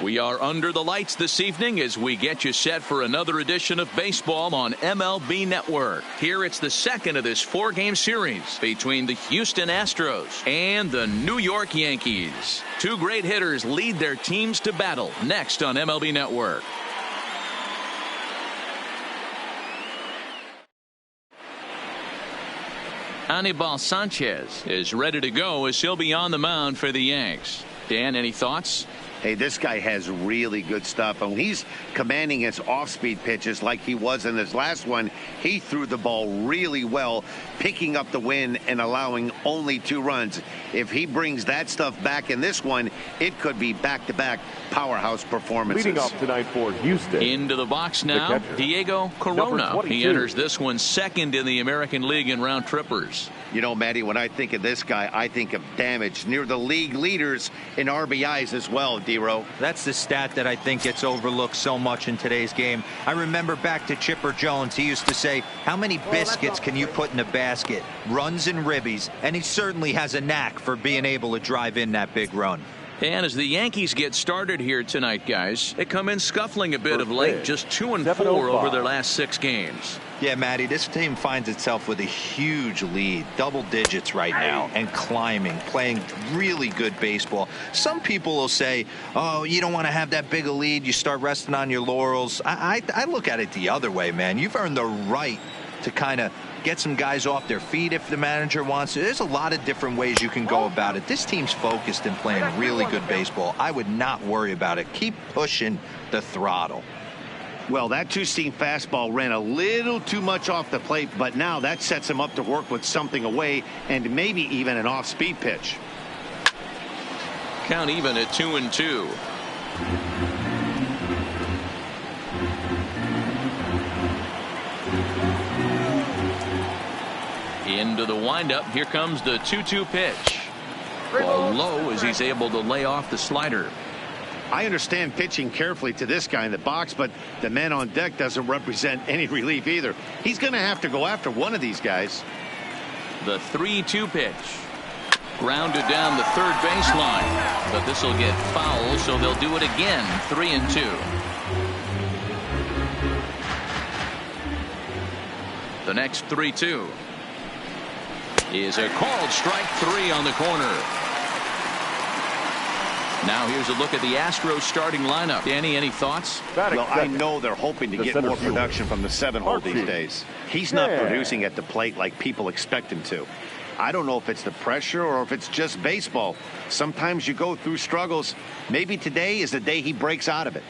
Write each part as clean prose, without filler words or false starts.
We are under the lights this evening as we get you set for another edition of baseball on MLB Network. Here it's the second of this four-game series between the Houston Astros and the New York Yankees. Two great hitters lead their teams to battle next on MLB Network. Anibal Sanchez is ready to go as he'll be on the mound for the Yanks. Dan, any thoughts? Hey, this guy has really good stuff. And when he's commanding his off-speed pitches like he was in his last one, he threw the ball really well, picking up the win and allowing only 2 runs. If he brings that stuff back in this one, it could be back-to-back powerhouse performances. Leading off tonight for Houston. Into the box now, Diego Corona. He enters this one second in the American League in round trippers. You know, Matty, when I think of this guy, I think of damage. Near the league leaders in RBIs as well, D-Row. That's the stat that I think gets overlooked so much in today's game. I remember back to Chipper Jones. He used to say, how many biscuits can you put in a basket? Runs and ribbies. And he certainly has a knack for being able to drive in that big run. And as the Yankees get started here tonight, guys, they come in scuffling a bit of late, just 2-4 over their last 6 games. Yeah, Matty, this team finds itself with a huge lead, double digits right now, and climbing, playing really good baseball. Some people will say, oh, you don't want to have that big a lead, you start resting on your laurels. I look at it the other way, man. You've earned the right to kind of get some guys off their feet if the manager wants to. There's a lot of different ways you can go about it. This team's focused and playing really good baseball. I would not worry about it. Keep pushing the throttle. Well, that 2-seam fastball ran a little too much off the plate, but now that sets him up to work with something away and maybe even an off-speed pitch. Count even at 2-2. Into the windup. Here comes the 2-2 pitch. Ball low as he's able to lay off the slider. I understand pitching carefully to this guy in the box, but the man on deck doesn't represent any relief either. He's going to have to go after one of these guys. The 3-2 pitch. Grounded down the third baseline. But this will get foul, so they'll do it again. 3-2. The next 3-2 is a called strike 3 on the corner. Now here's a look at the Astros starting lineup. Danny, any thoughts? Well, I know they're hoping to get more production from the 7-hole these days. He's not producing at the plate like people expect him to. I don't know if it's the pressure or if it's just baseball. Sometimes you go through struggles. Maybe today is the day he breaks out of it.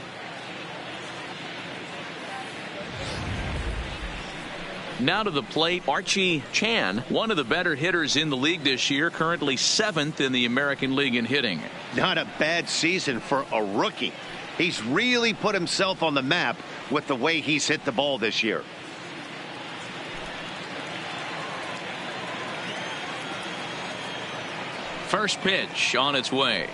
Now to the plate, Archie Chan, one of the better hitters in the league this year, currently 7th in the American League in hitting. Not a bad season for a rookie. He's really put himself on the map with the way he's hit the ball this year. First pitch on its way.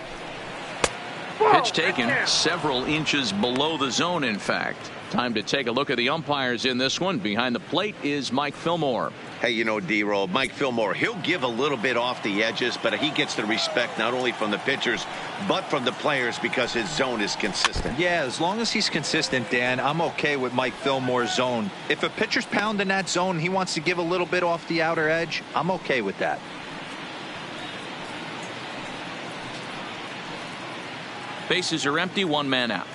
Pitch taken several inches below the zone, in fact. Time to take a look at the umpires in this one. Behind the plate is Mike Fillmore. Hey, you know, D-Roll, Mike Fillmore, he'll give a little bit off the edges, but he gets the respect not only from the pitchers, but from the players because his zone is consistent. Yeah, as long as he's consistent, Dan, I'm okay with Mike Fillmore's zone. If a pitcher's pounding that zone, he wants to give a little bit off the outer edge, I'm okay with that. Bases are empty, 1 man out.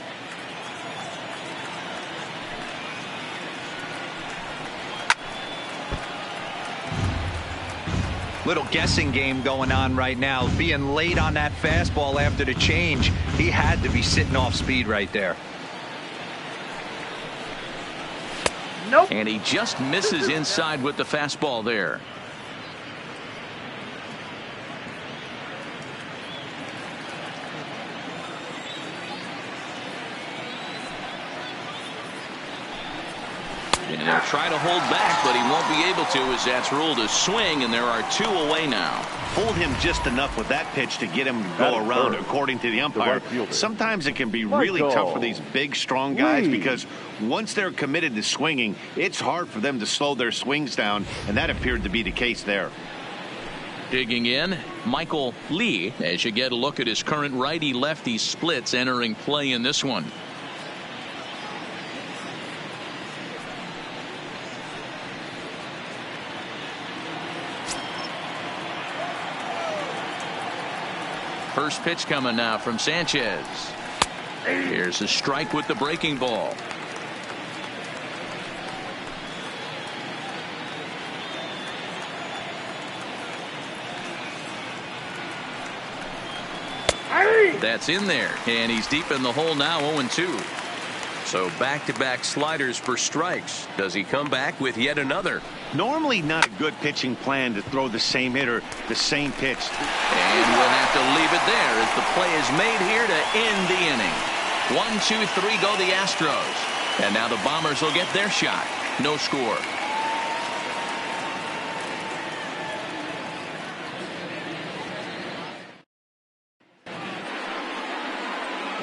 Little guessing game going on right now. Being late on that fastball after the change, he had to be sitting off speed right there. Nope. And he just misses inside with the fastball there. And they'll try to hold back, but he won't be able to as that's ruled a swing, and there are 2 away now. Hold him just enough with that pitch to get him to go around, according to the umpire. Sometimes it can be really tough for these big, strong guys because once they're committed to swinging, it's hard for them to slow their swings down, and that appeared to be the case there. Digging in, Michael Lee, as you get a look at his current righty-lefty splits entering play in this one. First pitch coming now from Sanchez. Here's a strike with the breaking ball. That's in there, and he's deep in the hole now, 0-2. So back-to-back sliders for strikes. Does he come back with yet another? Normally not a good pitching plan to throw the same hitter the same pitch. And we'll have to leave it there as the play is made here to end the inning. 1, 2, 3 go the Astros. And now the Bombers will get their shot. No score.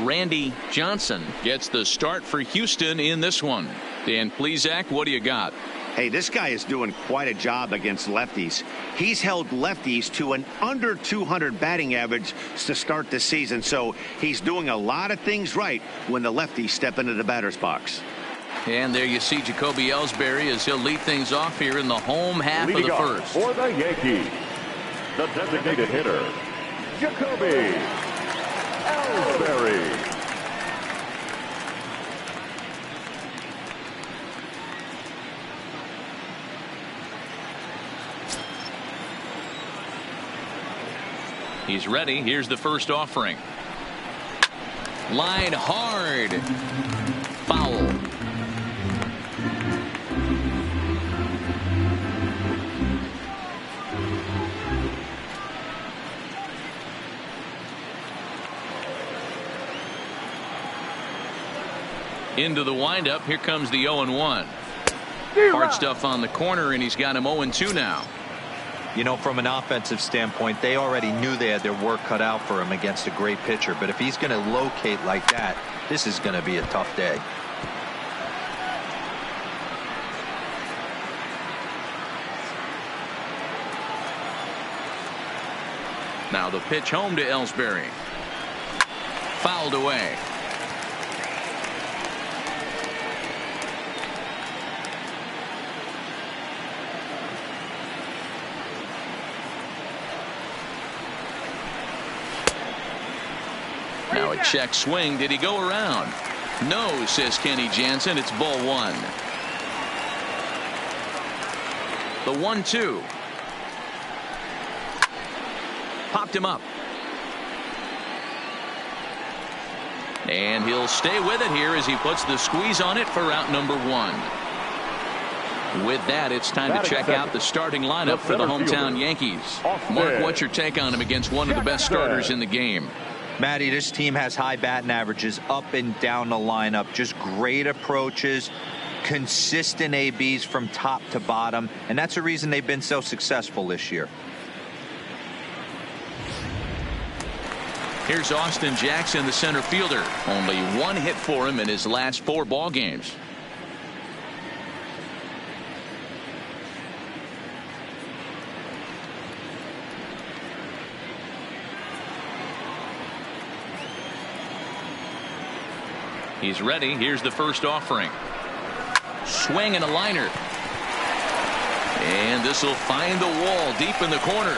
Randy Johnson gets the start for Houston in this one. Dan Plesac, what do you got? Hey, this guy is doing quite a job against lefties. He's held lefties to an under 200 batting average to start the season, so he's doing a lot of things right when the lefties step into the batter's box. And there you see Jacoby Ellsbury as he'll lead things off here in the home half Leading of the off first. for the Yankees, the designated hitter, Jacoby Ellsbury. He's ready. Here's the first offering. Line hard. Foul. Into the windup. Here comes the 0-1. Hard stuff on the corner, and he's got him 0-2 now. You know, from an offensive standpoint, they already knew they had their work cut out for him against a great pitcher. But if he's going to locate like that, this is going to be a tough day. Now the pitch home to Ellsbury. Fouled away. Now a check swing. Did he go around? No, says Kenny Jansen. It's ball one. The 1-2. Popped him up. And he'll stay with it here as he puts the squeeze on it for out number one. With that, it's time to check out the starting lineup for the hometown Yankees. Mark, what's your take on him against one of the best starters in the game? Matty, this team has high batting averages up and down the lineup. Just great approaches, consistent ABs from top to bottom, and that's the reason they've been so successful this year. Here's Austin Jackson, the center fielder. Only one hit for him in his last 4 ball games. He's ready. Here's the first offering. Swing and a liner. And this will find the wall deep in the corner.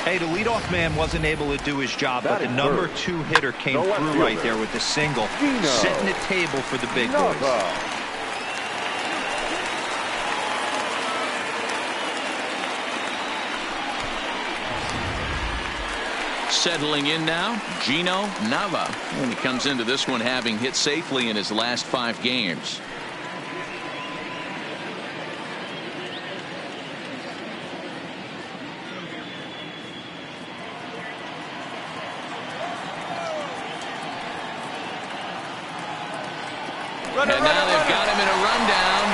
Hey, the leadoff man wasn't able to do his job, but the number 2 hitter came through right there with the single, setting the table for the big boys. Settling in now, Gino Nava. And he comes into this one having hit safely in his last 5 games. And now they've got him in a rundown.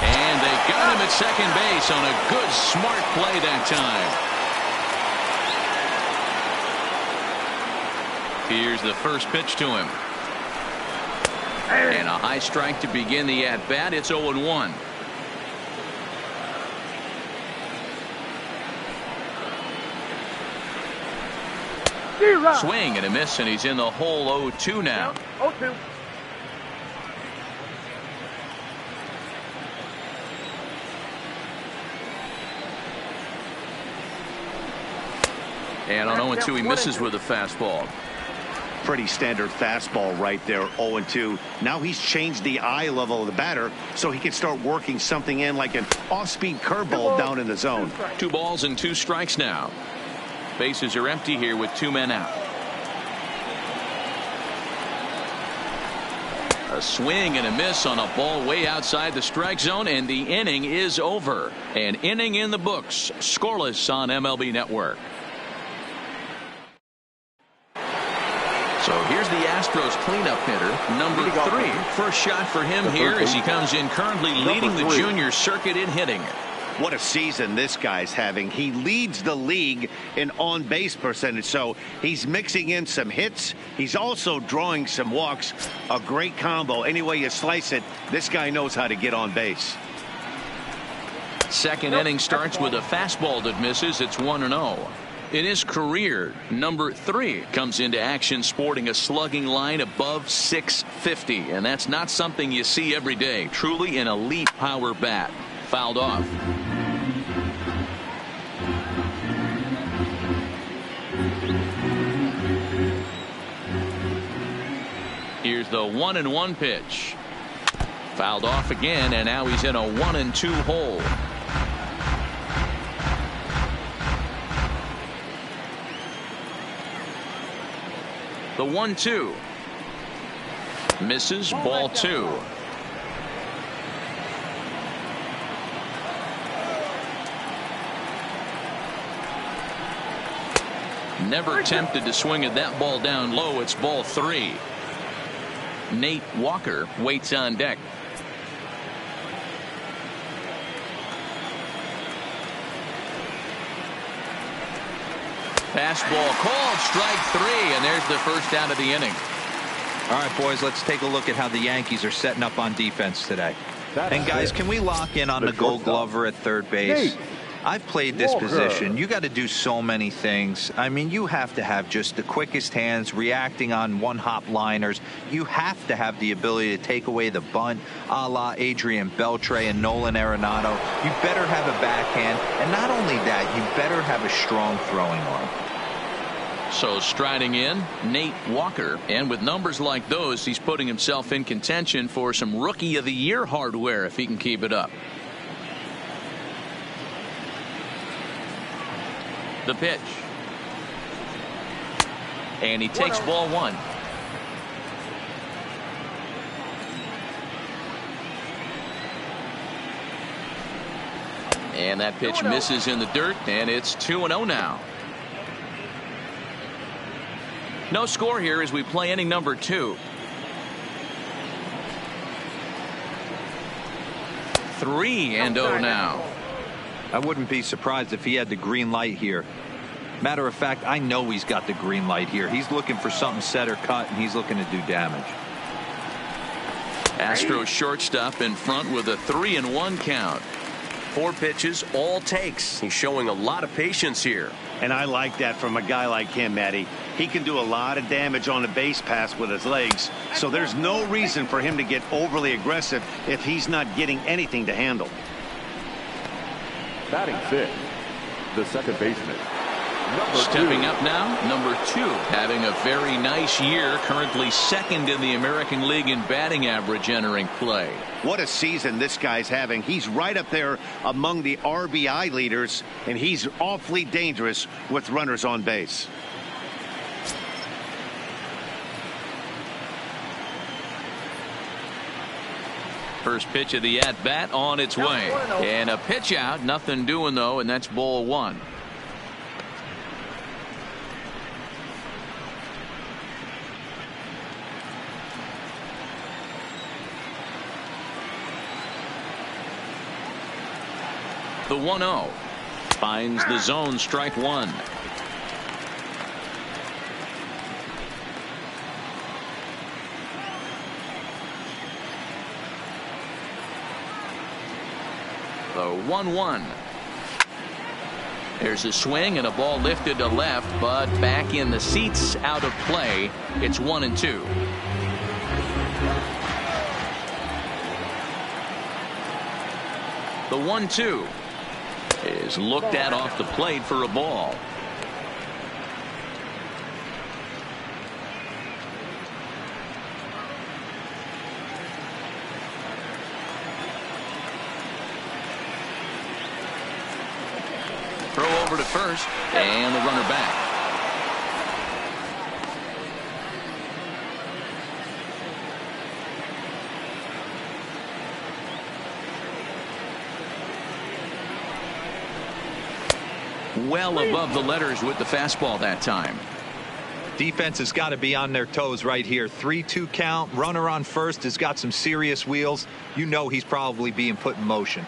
And they got him at second base on a good, smart play that time. Here's the first pitch to him. And a high strike to begin the at-bat. It's 0-1. Swing and a miss, and he's in the hole 0-2 now. 0-2. And on 0-2, he misses with a fastball. Pretty standard fastball right there, 0-2. Now he's changed the eye level of the batter so he can start working something in like an off-speed curveball down in the zone. 2 balls and 2 strikes now. Bases are empty here with 2 men out. A swing and a miss on a ball way outside the strike zone, and the inning is over. An inning in the books, scoreless on MLB Network. So here's the Astros cleanup hitter, number 3. First shot for him here as he comes in currently leading the junior circuit in hitting. What a season this guy's having. He leads the league in on-base percentage, so he's mixing in some hits. He's also drawing some walks. A great combo. Any way you slice it, this guy knows how to get on base. Second inning starts with a fastball that misses. It's 1-0. In his career, number 3 comes into action sporting a slugging line above 650, and that's not something you see every day. Truly an elite power bat. Fouled off. Here's the 1-1 pitch. Fouled off again, and now he's in a 1-2 hole. The 1-2 misses, ball 2. Never tempted to swing at that ball down low. It's ball 3. Nate Walker waits on deck. Fastball called, strike 3, and there's the first out of the inning. All right, boys, let's take a look at how the Yankees are setting up on defense today. And guys, can we lock in on the Gold Glover at third base? I've played this position. You got to do so many things. I mean, you have to have just the quickest hands, reacting on one-hop liners. You have to have the ability to take away the bunt, a la Adrian Beltre and Nolan Arenado. You better have a backhand, and not only that, you better have a strong throwing arm. So striding in, Nate Walker, and with numbers like those, he's putting himself in contention for some Rookie of the Year hardware if he can keep it up. The pitch. And he takes ball 1. And that pitch misses in the dirt, and it's 2-0 now. No score here as we play inning number 2. 3-0 now. I wouldn't be surprised if he had the green light here. Matter of fact, I know he's got the green light here. He's looking for something set or cut, and he's looking to do damage. Astros shortstop in front with a 3-1 count. 4 pitches, all takes. He's showing a lot of patience here. And I like that from a guy like him, Matty. He can do a lot of damage on a base pass with his legs, so there's no reason for him to get overly aggressive if he's not getting anything to handle. Batting 6th, the second baseman. Stepping up now, number 2, having a very nice year, currently second in the American League in batting average entering play. What a season this guy's having. He's right up there among the RBI leaders, and he's awfully dangerous with runners on base. First pitch of the at-bat on its way. And a pitch out, nothing doing though, and that's ball 1. The 1-0 finds the zone, strike 1. The 1-1. There's a swing and a ball lifted to left, but back in the seats, out of play. It's 1-2. The 1-2 is looked at off the plate for a ball. Throw over to first, and the runner back. Well above the letters with the fastball that time. Defense has got to be on their toes right here. 3-2 count. Runner on first has got some serious wheels. You know he's probably being put in motion.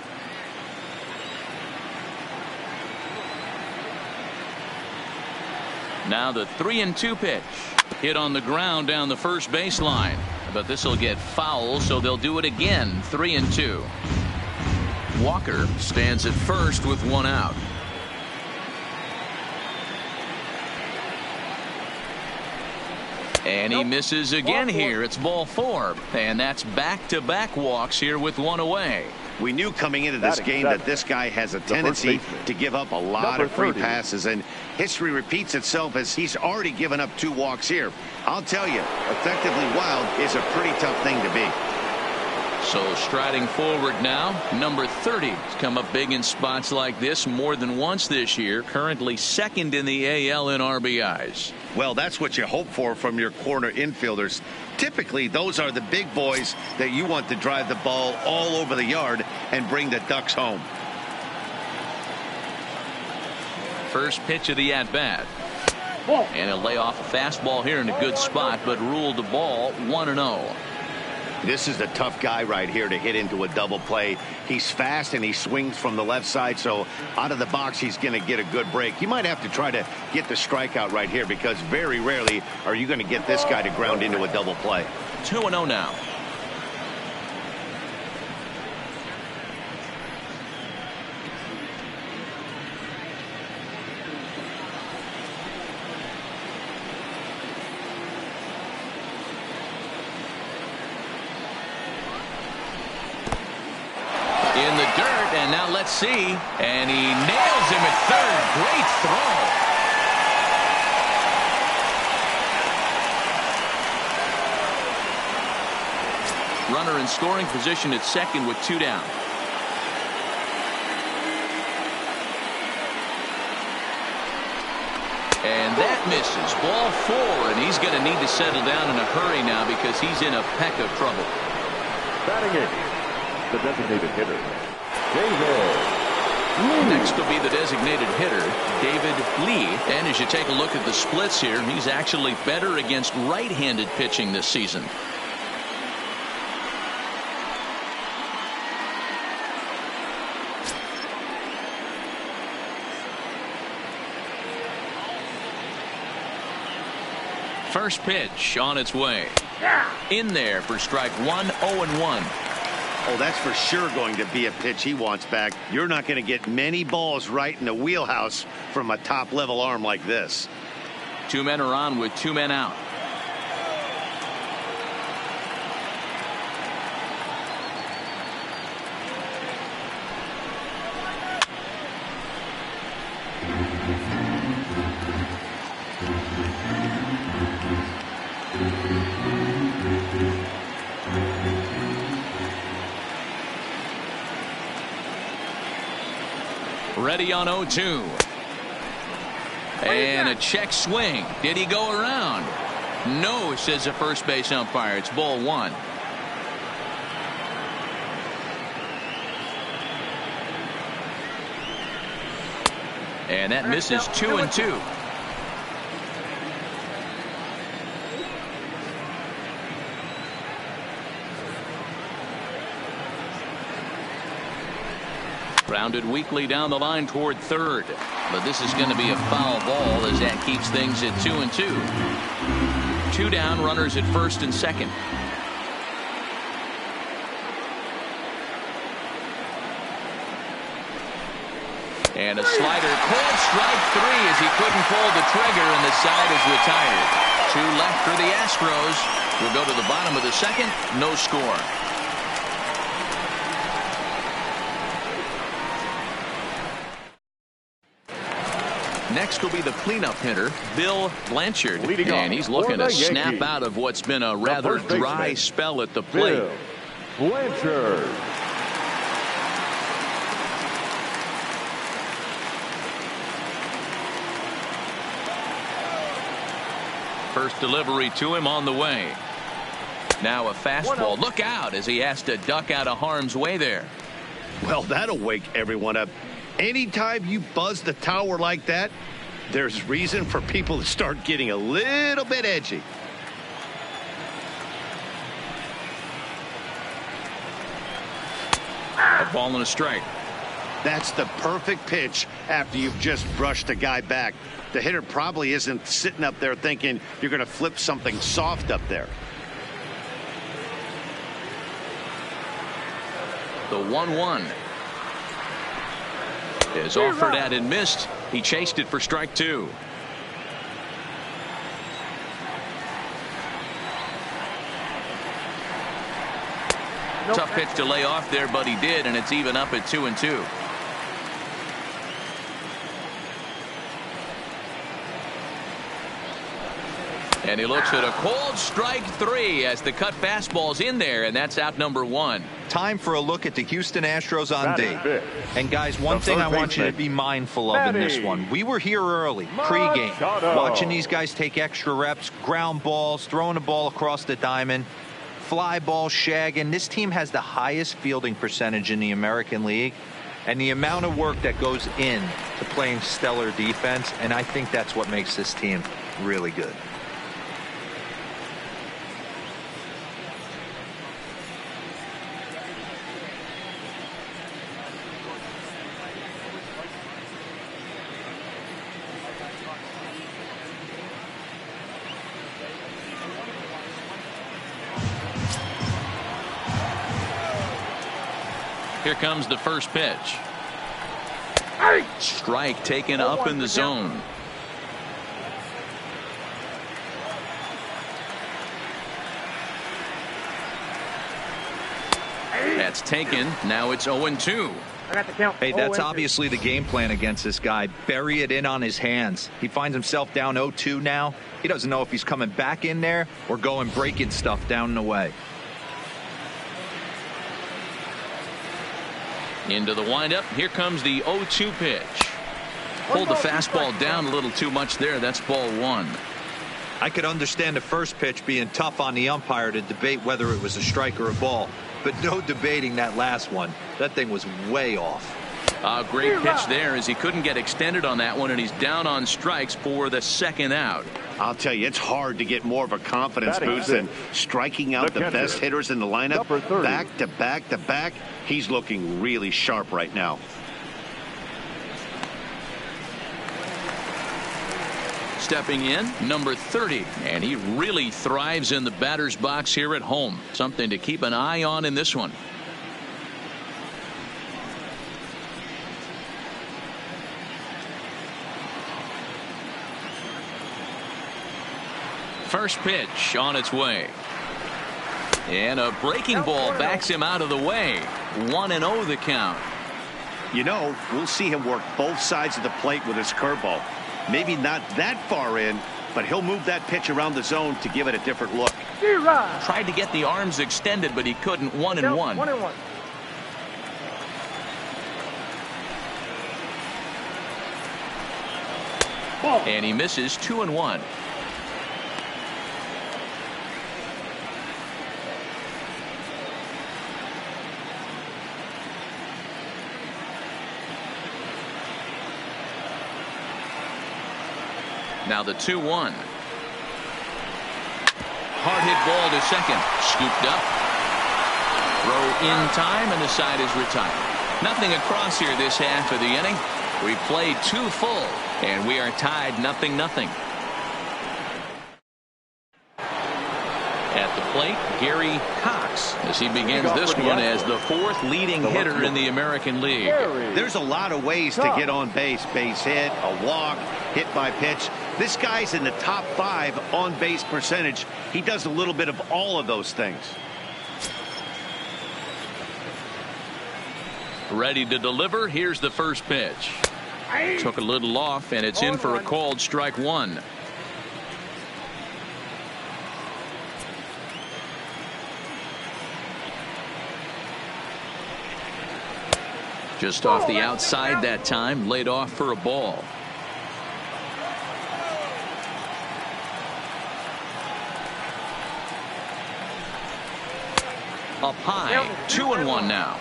Now the 3-2 pitch. Hit on the ground down the first baseline. But this will get foul, so they'll do it again. 3-2. Walker stands at first with one out. And he misses again here. It's ball 4. And that's back-to-back walks here with one away. We knew coming into this game that this guy has a tendency to give up a lot of free passes, and history repeats itself as he's already given up 2 walks here. I'll tell you, effectively wild is a pretty tough thing to be. So striding forward now, number 30 has come up big in spots like this more than once this year. Currently second in the AL in RBIs. Well, that's what you hope for from your corner infielders. Typically, those are the big boys that you want to drive the ball all over the yard and bring the Ducks home. First pitch of the at-bat. And he'll lay off a fastball here in a good spot, but ruled the ball 1-0. This is a tough guy right here to hit into a double play. He's fast and he swings from the left side, so out of the box he's going to get a good break. You might have to try to get the strikeout right here, because very rarely are you going to get this guy to ground into a double play. 2-0 now. In the dirt, and now let's see. And he nails him at third. Great throw. Runner in scoring position at second with 2 down. And that misses. Ball 4, and he's going to need to settle down in a hurry now because he's in a peck of trouble. Batting in, the designated hitter, David. Next will be the designated hitter, David Lee. And as you take a look at the splits here, he's actually better against right-handed pitching this season. First pitch on its way. In there for strike 1, 0-1. Oh, that's for sure going to be a pitch he wants back. You're not going to get many balls right in the wheelhouse from a top-level arm like this. 2 men are on with 2 men out. Ready on 0-2. And a check swing. Did he go around? No, says the first base umpire. It's ball 1. And that misses 2-2. Grounded weakly down the line toward third. But this is going to be a foul ball as that keeps things at 2-2. 2 down, runners at first and second. And a slider, called strike 3 as he couldn't pull the trigger, and the side is retired. 2 left for the Astros. We'll go to the bottom of the second. No score. Next will be the cleanup hitter, Bill Blanchard. And he's looking to snap out of what's been a rather dry spell at the plate. Bill Blanchard. First delivery to him on the way. Now a fastball. Look out as he has to duck out of harm's way there. Well, that'll wake everyone up. Anytime you buzz the tower like that, there's reason for people to start getting a little bit edgy. A ball and a strike. That's the perfect pitch after you've just brushed a guy back. The hitter probably isn't sitting up there thinking you're going to flip something soft up there. The 1-1 is offered at and missed. He chased it for strike 2. Tough pitch to lay off there, but he did, and it's even up at 2-2. And he looks at a cold strike 3 as the cut fastball's in there, and that's out number 1. Time for a look at the Houston Astros on D. And guys, one thing I want you to be mindful of in this one. We were here early, pregame, watching these guys take extra reps, ground balls, throwing the ball across the diamond, fly ball, shagging. This team has the highest fielding percentage in the American League, and the amount of work that goes in to playing stellar defense, and I think that's what makes this team really good. Here comes the first pitch. Strike taken up in the zone. That's taken. Now it's 0-2. Hey, that's obviously the game plan against this guy. Bury it in on his hands. He finds himself down 0-2 now. He doesn't know if he's coming back in there or going breaking stuff down and away. Into the windup. Here comes the 0-2 pitch. Pulled the fastball down a little too much there. That's ball 1. I could understand the first pitch being tough on the umpire to debate whether it was a strike or a ball, but no debating that last one. That thing was way off. A great pitch there as he couldn't get extended on that one, and he's down on strikes for the second out. I'll tell you, it's hard to get more of a confidence boost than striking out the best hitters in the lineup. Back to back to back. He's looking really sharp right now. Stepping in, number 30, and he really thrives in the batter's box here at home. Something to keep an eye on in this one. First pitch on its way. And a breaking ball backs him out of the way. 1-0 the count. You know, we'll see him work both sides of the plate with his curveball. Maybe not that far in, but he'll move that pitch around the zone to give it a different look. Tried to get the arms extended, but he couldn't. 1-1. 1-1. And he misses. 2-1. Now the 2-1. Hard hit ball to second. Scooped up. Throw in time, and the side is retired. Nothing across here this half of the inning. We played 2 full, and we are tied 0-0. At the plate, Gary Cox, as he begins this one as the 4th leading hitter in the American League. There's a lot of ways to get on base. Base hit, a walk, hit by pitch. This guy's in the top 5 on base percentage. He does a little bit of all of those things. Ready to deliver. Here's the first pitch. Took a little off, and it's in for a called strike 1. Just off the outside that time, laid off for a ball. Up high, 2-1 now.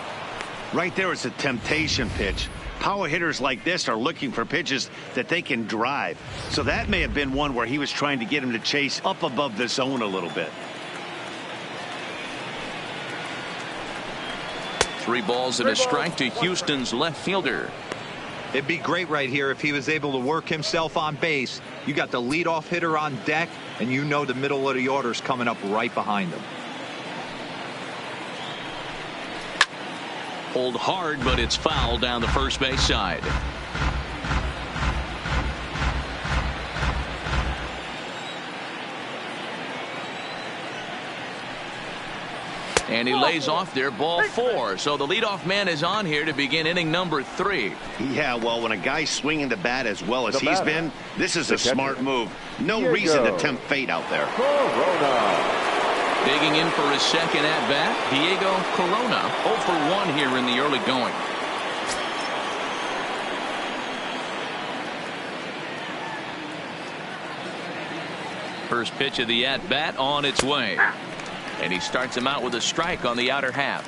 Right there is a temptation pitch. Power hitters like this are looking for pitches that they can drive. So that may have been one where he was trying to get him to chase up above the zone a little bit. 3 balls and a strike to Houston's left fielder. It'd be great right here if he was able to work himself on base. You got the leadoff hitter on deck, and you know the middle of the order's coming up right behind him. Pulled hard, but it's foul down the first base side. And he lays off there, ball 4. So the leadoff man is on here to begin inning number 3. Yeah, well, when a guy's swinging the bat as well as he's been, this is a smart move. No reason to tempt fate out there. Digging in for his second at-bat, Diego Corona, 0 for 1 here in the early going. First pitch of the at-bat on its way. And he starts him out with a strike on the outer half.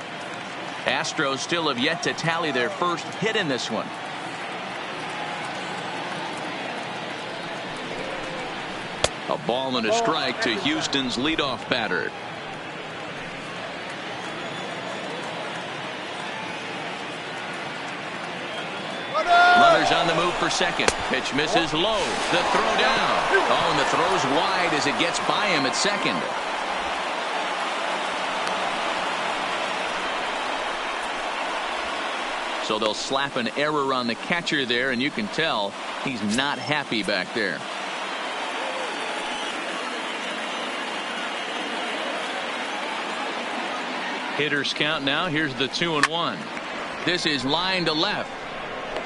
Astros still have yet to tally their first hit in this one. A ball and a strike to Houston's leadoff batter. Runners on the move for second. Pitch misses low. The throw down. Oh, and the throw's wide as it gets by him at second. So they'll slap an error on the catcher there, and you can tell he's not happy back there. Hitters count now. Here's the 2-1. This is line to left.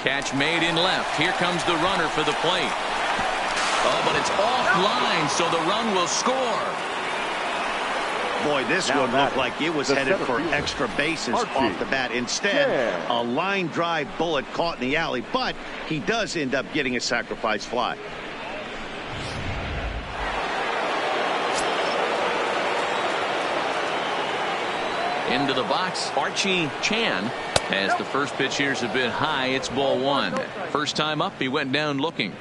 Catch made in left. Here comes the runner for the plate. Oh, but it's offline, so the run will score. Boy, this one looked like it was headed for extra bases off the bat. Instead, a line drive bullet caught in the alley, but he does end up getting a sacrifice fly. Into the box, Archie Chan. As the first pitch here's a bit high, it's ball 1. First time up, he went down looking.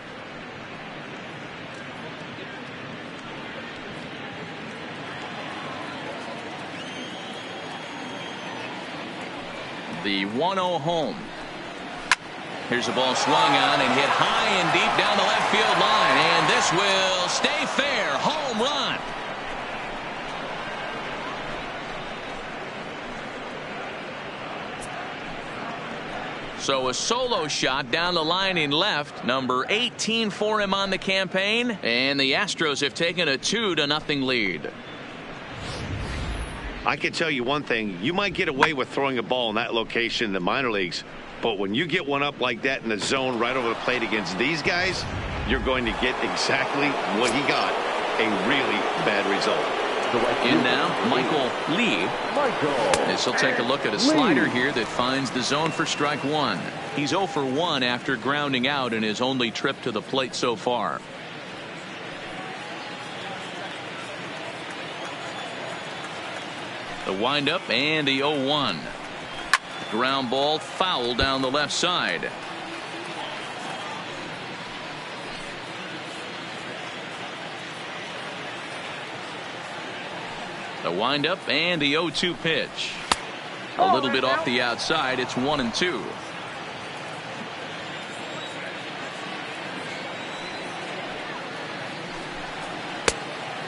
The 1-0 home. Here's a ball swung on and hit high and deep down the left field line, and this will stay fair. Home run. So a solo shot down the line in left, number 18 for him on the campaign, and the Astros have taken a 2-0 lead. I can tell you one thing. You might get away with throwing a ball in that location in the minor leagues, but when you get one up like that in the zone right over the plate against these guys, you're going to get exactly what he got, a really bad result. In now, Michael Lee. As he'll take a look at a slider here that finds the zone for strike 1. He's 0 for 1 after grounding out in his only trip to the plate so far. The windup and the 0-1. Ground ball foul down the left side. The windup and the 0-2 pitch. A little bit off the outside. It's 1-2.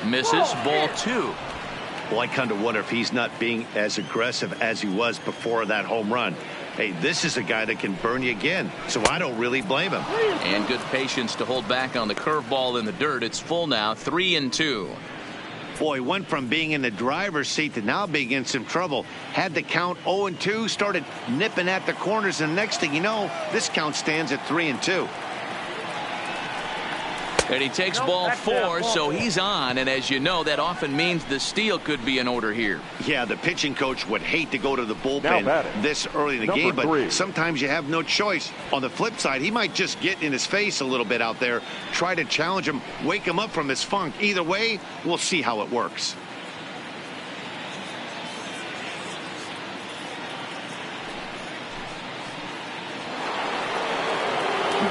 Misses, ball 2. Well, I kind of wonder if he's not being as aggressive as he was before that home run. Hey, this is a guy that can burn you again, so I don't really blame him. And good patience to hold back on the curveball in the dirt. It's full now, 3-2. Boy, he went from being in the driver's seat to now being in some trouble. Had the count 0-2, started nipping at the corners, and next thing you know, this count stands at 3-2. And he takes ball 4, so he's on. And as you know, that often means the steal could be in order here. Yeah, the pitching coach would hate to go to the bullpen this early in the game, but sometimes you have no choice. On the flip side, he might just get in his face a little bit out there, try to challenge him, wake him up from his funk. Either way, we'll see how it works.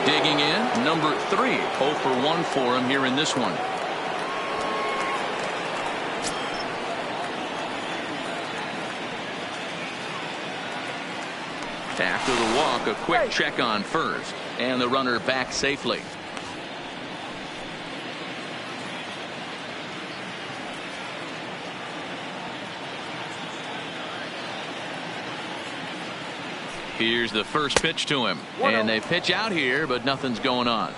Digging in, number 3. 0 for 1 for him here in this one. After the walk, a quick check on first. And the runner back safely. Here's the first pitch to him. And they pitch out here, but nothing's going on.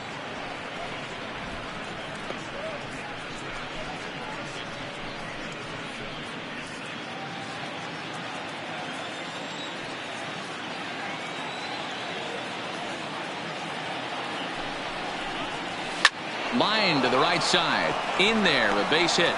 Line to the right side. In there, a base hit.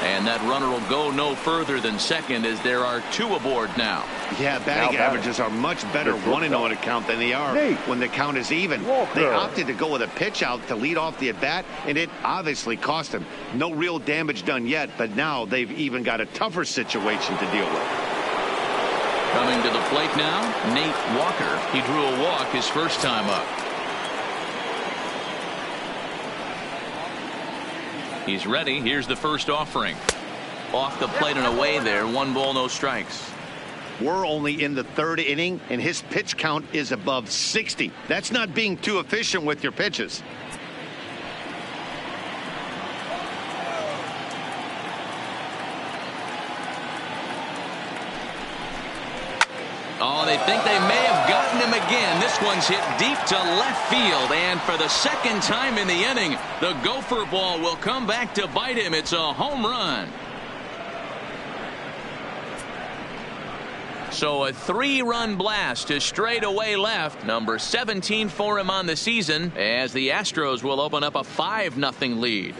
And that runner will go no further than second as there are 2 aboard now. Yeah, batting averages are much better 1-0 on a count than they are when the count is even. They opted to go with a pitch out to lead off the at-bat, and it obviously cost them. No real damage done yet, but now they've even got a tougher situation to deal with. Coming to the plate now, Nate Walker. He drew a walk his first time up. He's ready. Here's the first offering. Off the plate and away there. 1 ball, no strikes. We're only in the 3rd inning, and his pitch count is above 60. That's not being too efficient with your pitches. Oh, they think they may have gotten him again. This one's hit deep to left field. And for the second time in the inning, the gopher ball will come back to bite him. It's a home run. So a 3-run blast to straightaway left. Number 17 for him on the season as the Astros will open up a 5-0 lead.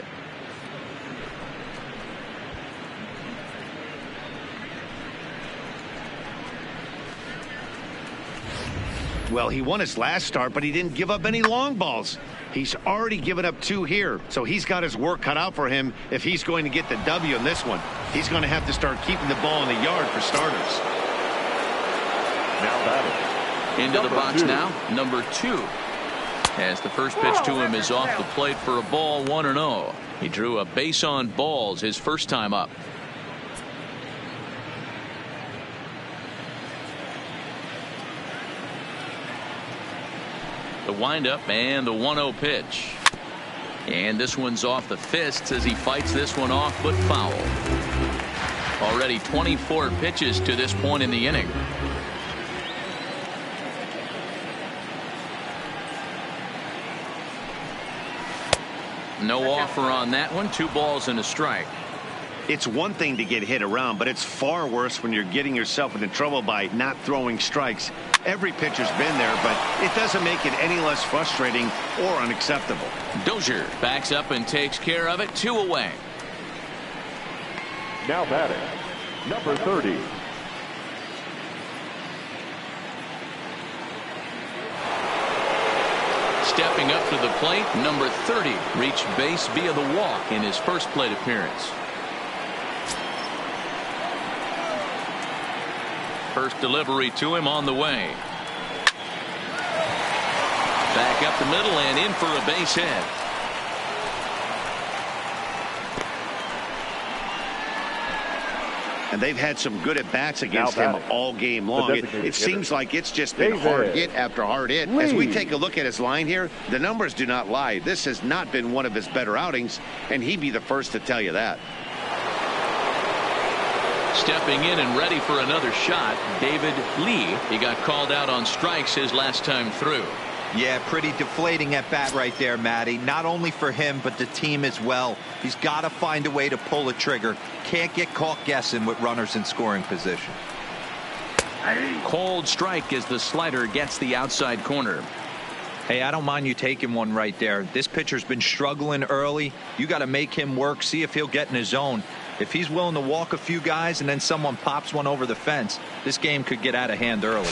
Well, he won his last start, but he didn't give up any long balls. He's already given up 2 here, so he's got his work cut out for him if he's going to get the W in this one. He's going to have to start keeping the ball in the yard for starters. Now batting. Into the box now, number 2. As the first pitch to him is off the plate for a ball, 1-0. He drew a base on balls his first time up. The windup and the 1-0 pitch. And this one's off the fists as he fights this one off, but foul. Already 24 pitches to this point in the inning. No offer on that one. 2 balls and a strike. It's one thing to get hit around, but it's far worse when you're getting yourself into trouble by not throwing strikes. Every pitcher's been there, but it doesn't make it any less frustrating or unacceptable. Dozier backs up and takes care of it. 2 away. Now batting, number 30. Stepping up to the plate, number 30 reached base via the walk in his first plate appearance. First delivery to him on the way. Back up the middle and in for a base hit. And they've had some good at-bats against him all game long. It seems like it's just been hard hit after hard hit. As we take a look at his line here, the numbers do not lie. This has not been one of his better outings, and he'd be the first to tell you that. Stepping in and ready for another shot, David Lee. He got called out on strikes his last time through. Yeah, pretty deflating at bat right there, Matty. Not only for him, but the team as well. He's got to find a way to pull a trigger. Can't get caught guessing with runners in scoring position. Cold strike as the slider gets the outside corner. Hey, I don't mind you taking one right there. This pitcher's been struggling early. You got to make him work, see if he'll get in his zone. If he's willing to walk a few guys and then someone pops one over the fence, this game could get out of hand early.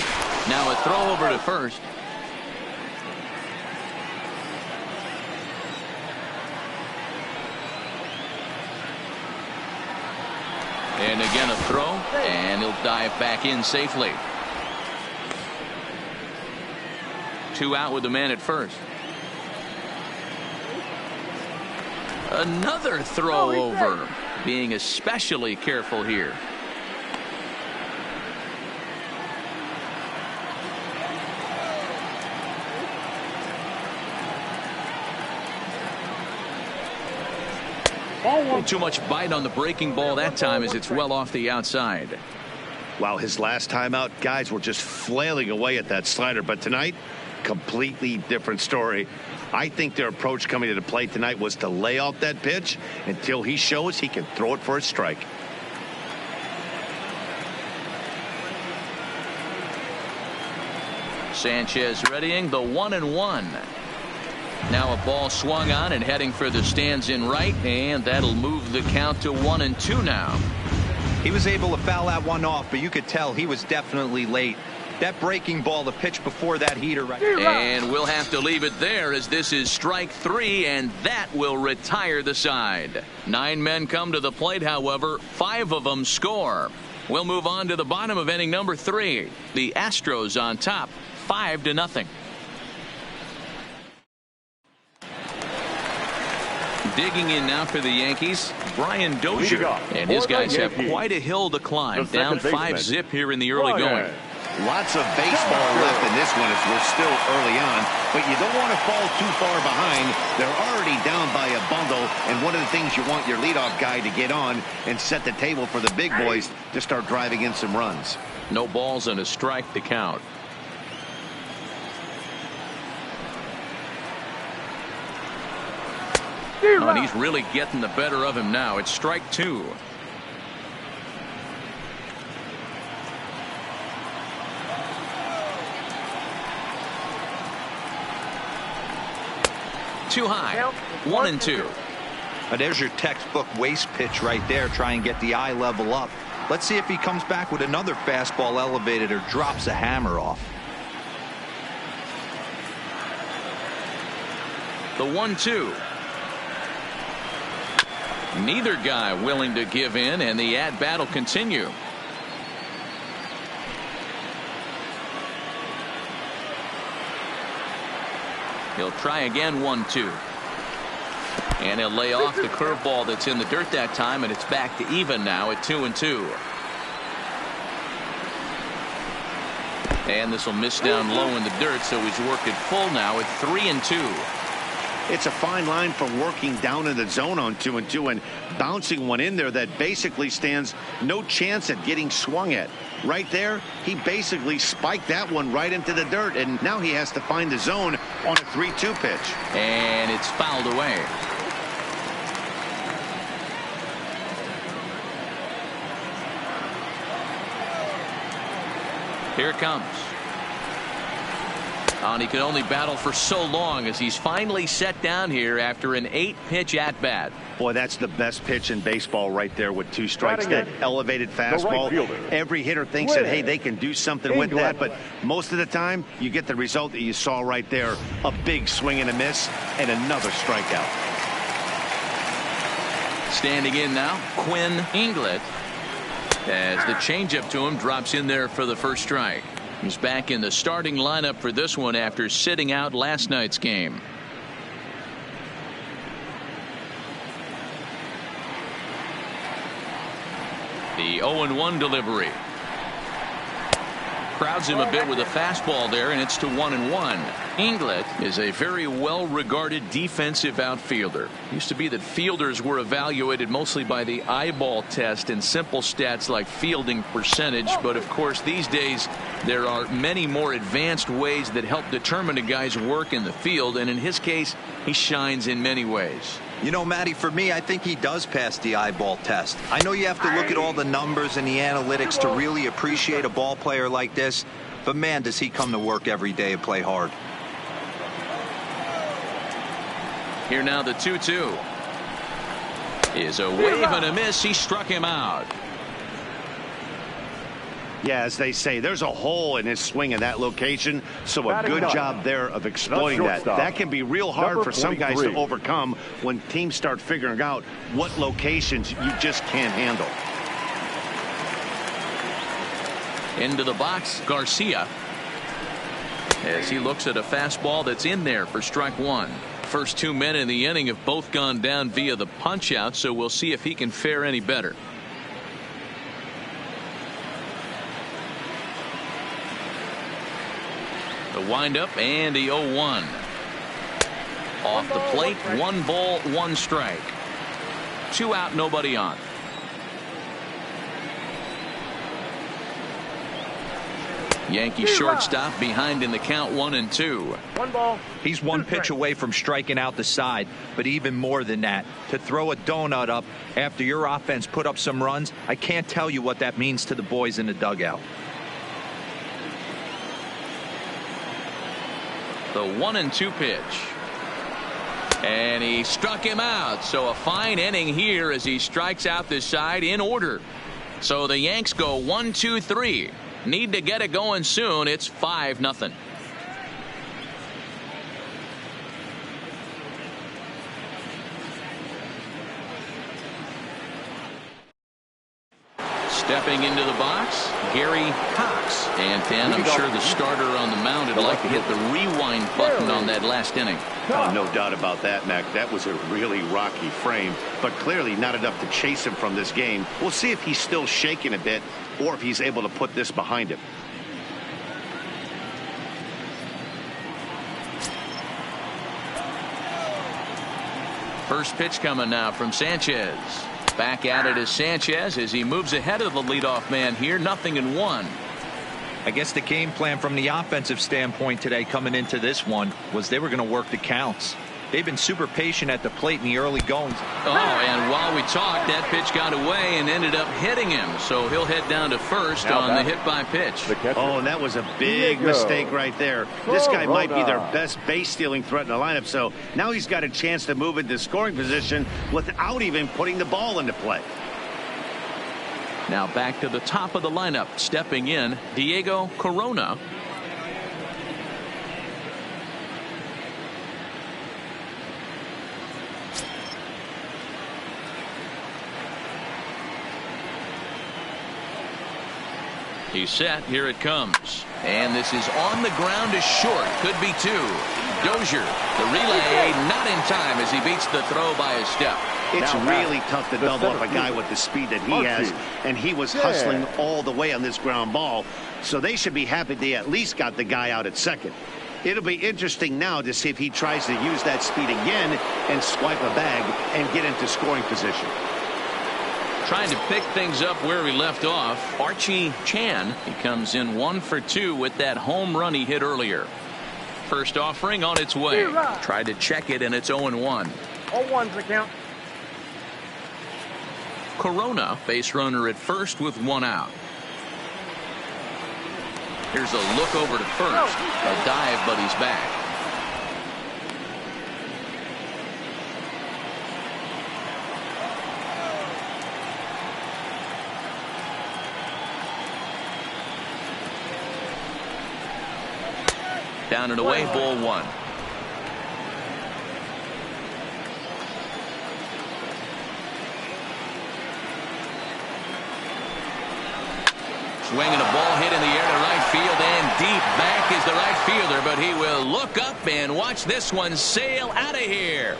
Now a throw over to first. And again a throw, and he'll dive back in safely. 2 out with the man at first. Another throw over. Being especially careful here. Too much bite on the breaking ball that time as it's well off the outside. Wow, his last time out, guys were just flailing away at that slider. But tonight, completely different story. I think their approach coming to the plate tonight was to lay off that pitch until he shows he can throw it for a strike. Sanchez readying the 1-1. Now a ball swung on and heading for the stands in right, and that'll move the count to 1-2 now. He was able to foul that one off, but you could tell he was definitely late. That breaking ball, the pitch before that heater right there. And we'll have to leave it there as this is strike 3, and that will retire the side. 9 men come to the plate, however, 5 of them score. We'll move on to the bottom of inning number 3. The Astros on top, 5-0. Digging in now for the Yankees, Brian Dozier. And his guys have quite a hill to climb. Down 5-0 here in the early going. Lots of baseball left in this one as we're still early on, but you don't want to fall too far behind. They're already down by a bundle, and one of the things you want your leadoff guy to get on and set the table for the big boys to start driving in some runs. No balls and a strike to count. Oh, and he's really getting the better of him now. It's strike 2. Too high. 1-2. There's your textbook waste pitch right there. Try and get the eye level up. Let's see if he comes back with another fastball elevated or drops a hammer off. The 1-2. Neither guy willing to give in, and the at-bat will continue. He'll try again. 1-2. And he'll lay off the curveball that's in the dirt that time, and it's back to even now at 2-2. And this will miss down low in the dirt, so he's worked it full now at 3-2. It's a fine line for working down in the zone on 2-2 and bouncing one in there that basically stands no chance at getting swung at. Right there, he basically spiked that one right into the dirt, and now he has to find the zone on a 3-2 pitch. And it's fouled away. Here it comes. And he can only battle for so long as he's finally set down here after an 8-pitch at-bat. Boy, that's the best pitch in baseball right there with 2 strikes. That elevated fastball. Every hitter thinks that, hey, they can do something with that, but most of the time you get the result that you saw right there. A big swing and a miss and another strikeout. Standing in now, Quinn Inglet, as the changeup to him drops in there for the first strike. He's back in the starting lineup for this one after sitting out last night's game. The 0-1 delivery. Crowds him a bit with a fastball there, and it's to 1-1. Inglet is a very well-regarded defensive outfielder. Used to be that fielders were evaluated mostly by the eyeball test and simple stats like fielding percentage, but of course these days there are many more advanced ways that help determine a guy's work in the field, and in his case he shines in many ways. You know, Matty, for me, I think he does pass the eyeball test. I know you have to look at all the numbers and the analytics to really appreciate a ball player like this, but man, does he come to work every day and play hard. Here now the 2-2 is a wave and a miss. He struck him out. Yeah, as they say, there's a hole in his swing in that location, so a good job there of exploiting that. That can be real hard for some guys to overcome when teams start figuring out what locations you just can't handle. Into the box, Garcia, as he looks at a fastball that's in there for strike one. First 2 men in the inning have both gone down via the punch out, so we'll see if he can fare any better. The windup and the 0-1. Off the plate, 1 ball, 1 strike. 2 out, nobody on. Yankee shortstop behind in the count, 1-2. 1 ball. He's 1 pitch away from striking out the side, but even more than that, to throw a donut up after your offense put up some runs, I can't tell you what that means to the boys in the dugout. The 1-2 pitch. And he struck him out. So a fine inning here as he strikes out the side in order. So the Yanks go 1-2-3. Need to get it going soon. It's 5-0. Stepping into the box, Gary Cox. And I'm sure the starter on the mound would like to hit the rewind button on that last inning. Oh, no doubt about that, Mac. That was a really rocky frame, but clearly not enough to chase him from this game. We'll see if he's still shaking a bit or if he's able to put this behind him. First pitch coming now from Sanchez. Back at it is Sanchez as he moves ahead of the leadoff man here. 0-1. I guess the game plan from the offensive standpoint today coming into this one was they were going to work the counts. They've been super patient at the plate in the early goings. Oh, and while we talked, that pitch got away and ended up hitting him. So he'll head down to first on the hit by pitch. Oh, and that was a big mistake right there. This guy might be their best base stealing threat in the lineup. So now he's got a chance to move into scoring position without even putting the ball into play. Now back to the top of the lineup. Stepping in, Diego Corona. He's set. Here it comes. And this is on the ground is short. Could be 2. Dozier, the relay, not in time as he beats the throw by a step. It's really tough to double up a guy with the speed that he has, and he was hustling all the way on this ground ball. So they should be happy they at least got the guy out at second. It'll be interesting now to see if he tries to use that speed again and swipe a bag and get into scoring position. Trying to pick things up where we left off. Archie Chan, he comes in 1 for 2 with that home run he hit earlier. First offering on its way. Tried to check it, and it's 0-1. 0-1's the count. Corona, base runner at first with 1 out. Here's a look over to first. A dive, but he's back. Down and away, ball 1. Swinging a ball hit in the air to right field, and deep back is the right fielder, but he will look up and watch this one sail out of here.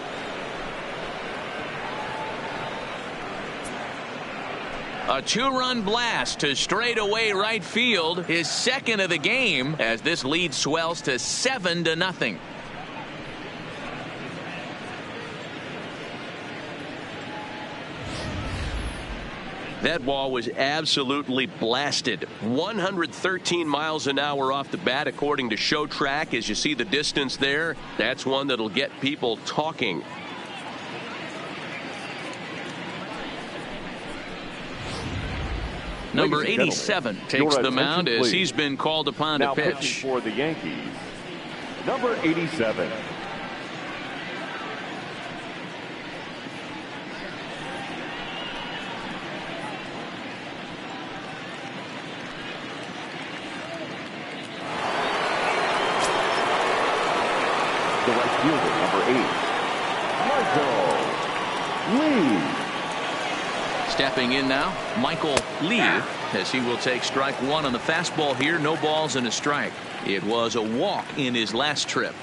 A two-run blast to straightaway right field, his second of the game, as this lead swells to 7-0. That ball was absolutely blasted. 113 miles an hour off the bat, according to Show Track. As you see the distance there, that's one that'll get people talking. Number 87 takes the mound as please. he's been called upon Now to pitching pitch. for the Yankees, number 87. The right fielder, number 8, Michael Lee. Stepping in now, Michael Lee, as he will take strike one on the fastball here. No balls and a strike. It was a walk in his last trip.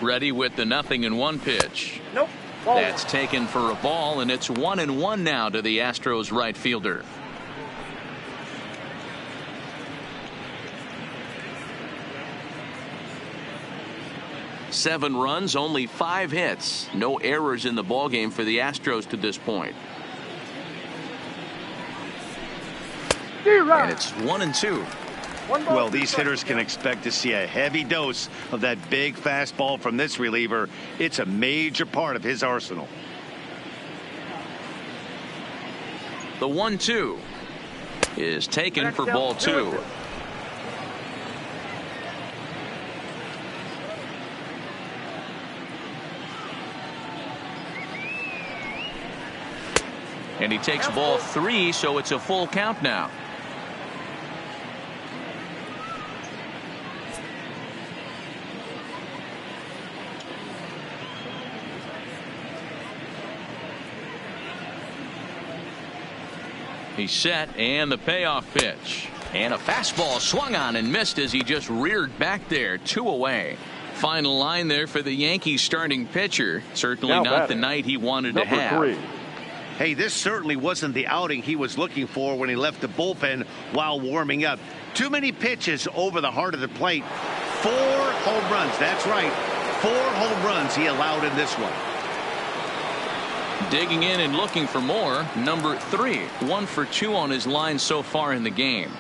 Ready with the 0-1 pitch. Nope. Ball. That's taken for a ball, and it's 1-1 now to the Astros right fielder. Seven runs, only 5 hits. No errors in the ballgame for the Astros to this point. And it's 1-2. Well, these hitters can expect to see a heavy dose of that big fastball from this reliever. It's a major part of his arsenal. The 1-2 is taken for ball 2. And he takes ball 3, so it's a full count now. He's set, and the payoff pitch. And a fastball swung on and missed as he just reared back there. 2 away. Final line there for the Yankees starting pitcher. Certainly Now not the batting, night he wanted to number have. 3. Hey, this certainly wasn't the outing he was looking for when he left the bullpen while warming up. Too many pitches over the heart of the plate. 4 home runs. That's right. 4 home runs he allowed in this one. Digging in and looking for more. Number 3. 1 for 2 on his line so far in the game.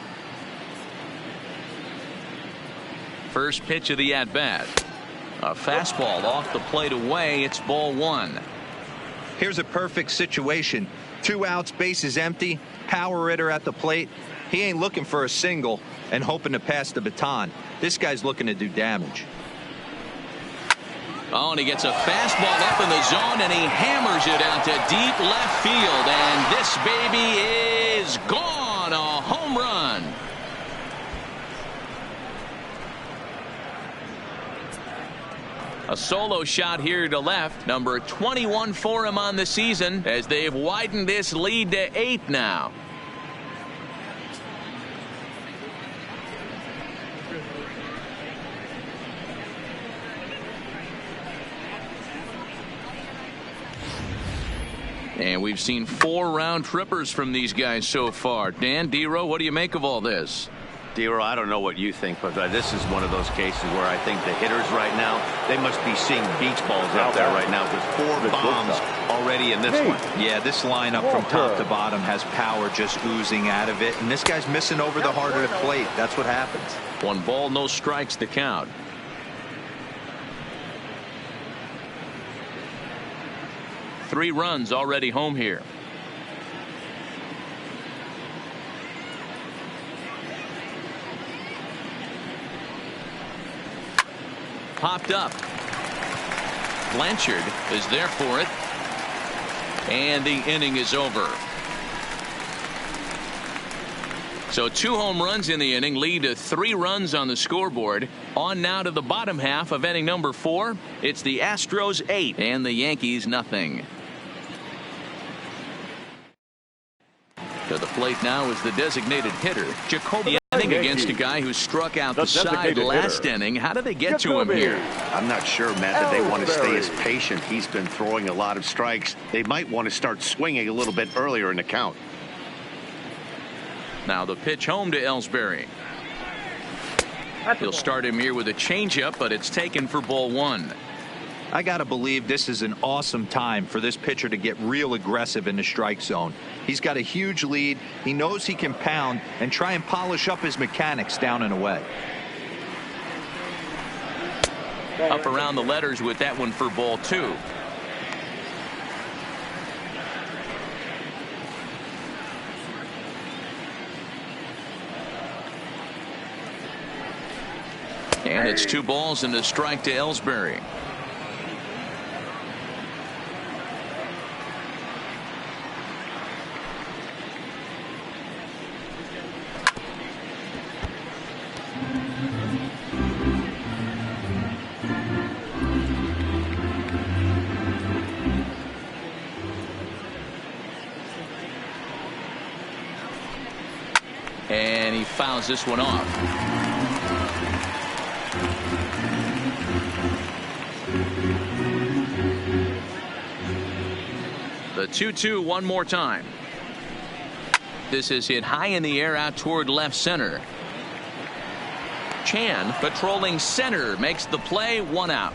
First pitch of the at-bat. A fastball off the plate away. It's ball 1. Here's a perfect situation. 2 outs, bases empty, power hitter at the plate. He ain't looking for a single and hoping to pass the baton. This guy's looking to do damage. Oh, and he gets a fastball up in the zone, and he hammers it out to deep left field. And this baby is gone. A home run. A solo shot here to left. Number 21 for him on the season as they've widened this lead to 8 now. And we've seen 4 round trippers from these guys so far. Dan, D-Row, what do you make of all this? D-Row, I don't know what you think, but this is one of those cases where I think the hitters right now, they must be seeing beach balls out there right now with 4 bombs already in this one. Yeah, this lineup from top to bottom has power just oozing out of it, and this guy's missing over the heart of the plate. That's what happens. 1 ball, no strikes to count. Three runs already home here. Popped up. Blanchard is there for it. And the inning is over. So 2 home runs in the inning lead to 3 runs on the scoreboard. On now to the bottom half of inning number 4. It's the Astros 8 and the Yankees nothing. To the plate now is the designated hitter, Jacoby, against a guy who struck out the side last inning. How do they get to him here? I'm not sure, Matt, that they want to stay as patient. He's been throwing a lot of strikes. They might want to start swinging a little bit earlier in the count. Now the pitch home to Ellsbury. He'll start him here with a changeup, but it's taken for ball one. I got to believe this is an awesome time for this pitcher to get real aggressive in the strike zone. He's got a huge lead. He knows he can pound and try and polish up his mechanics down and away. Up around the letters with that one for ball two. And it's 2 balls and a strike to Ellsbury. And he fouls this one off. The 2-2 one more time. This is hit high in the air out toward left center. Chan patrolling center makes the play, 1 out.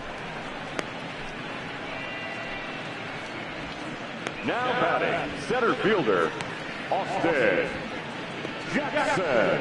Now batting, center fielder, Austin Jackson.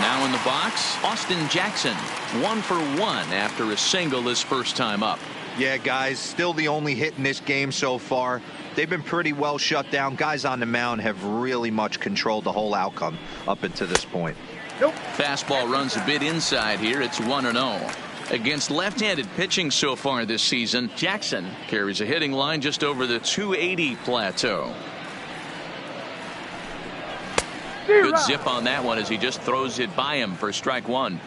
Now in the box, Austin Jackson, 1 for 1 after a single his first time up. Yeah, guys, still the only hit in this game so far. They've been pretty well shut down. Guys on the mound have really much controlled the whole outcome up until this point. Fastball runs a bit inside here. It's 1-0. Against left-handed pitching so far this season, Jackson carries a hitting line just over the 280 plateau. Good zip on that one as he just throws it by him for strike 1.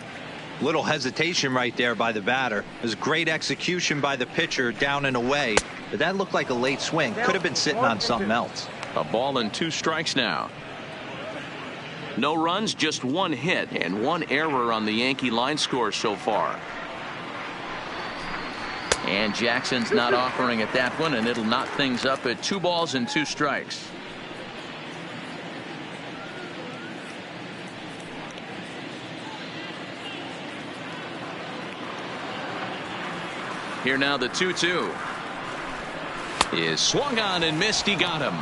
Little hesitation right there by the batter. It was great execution by the pitcher down and away, but that looked like a late swing. Could have been sitting on something else. A ball and 2 strikes now. No runs, just 1 hit and 1 error on the Yankee line score so far. And Jackson's not offering at that one, and it'll knot things up at 2 balls and 2 strikes. Here now the 2-2 is swung on and missed. He got him.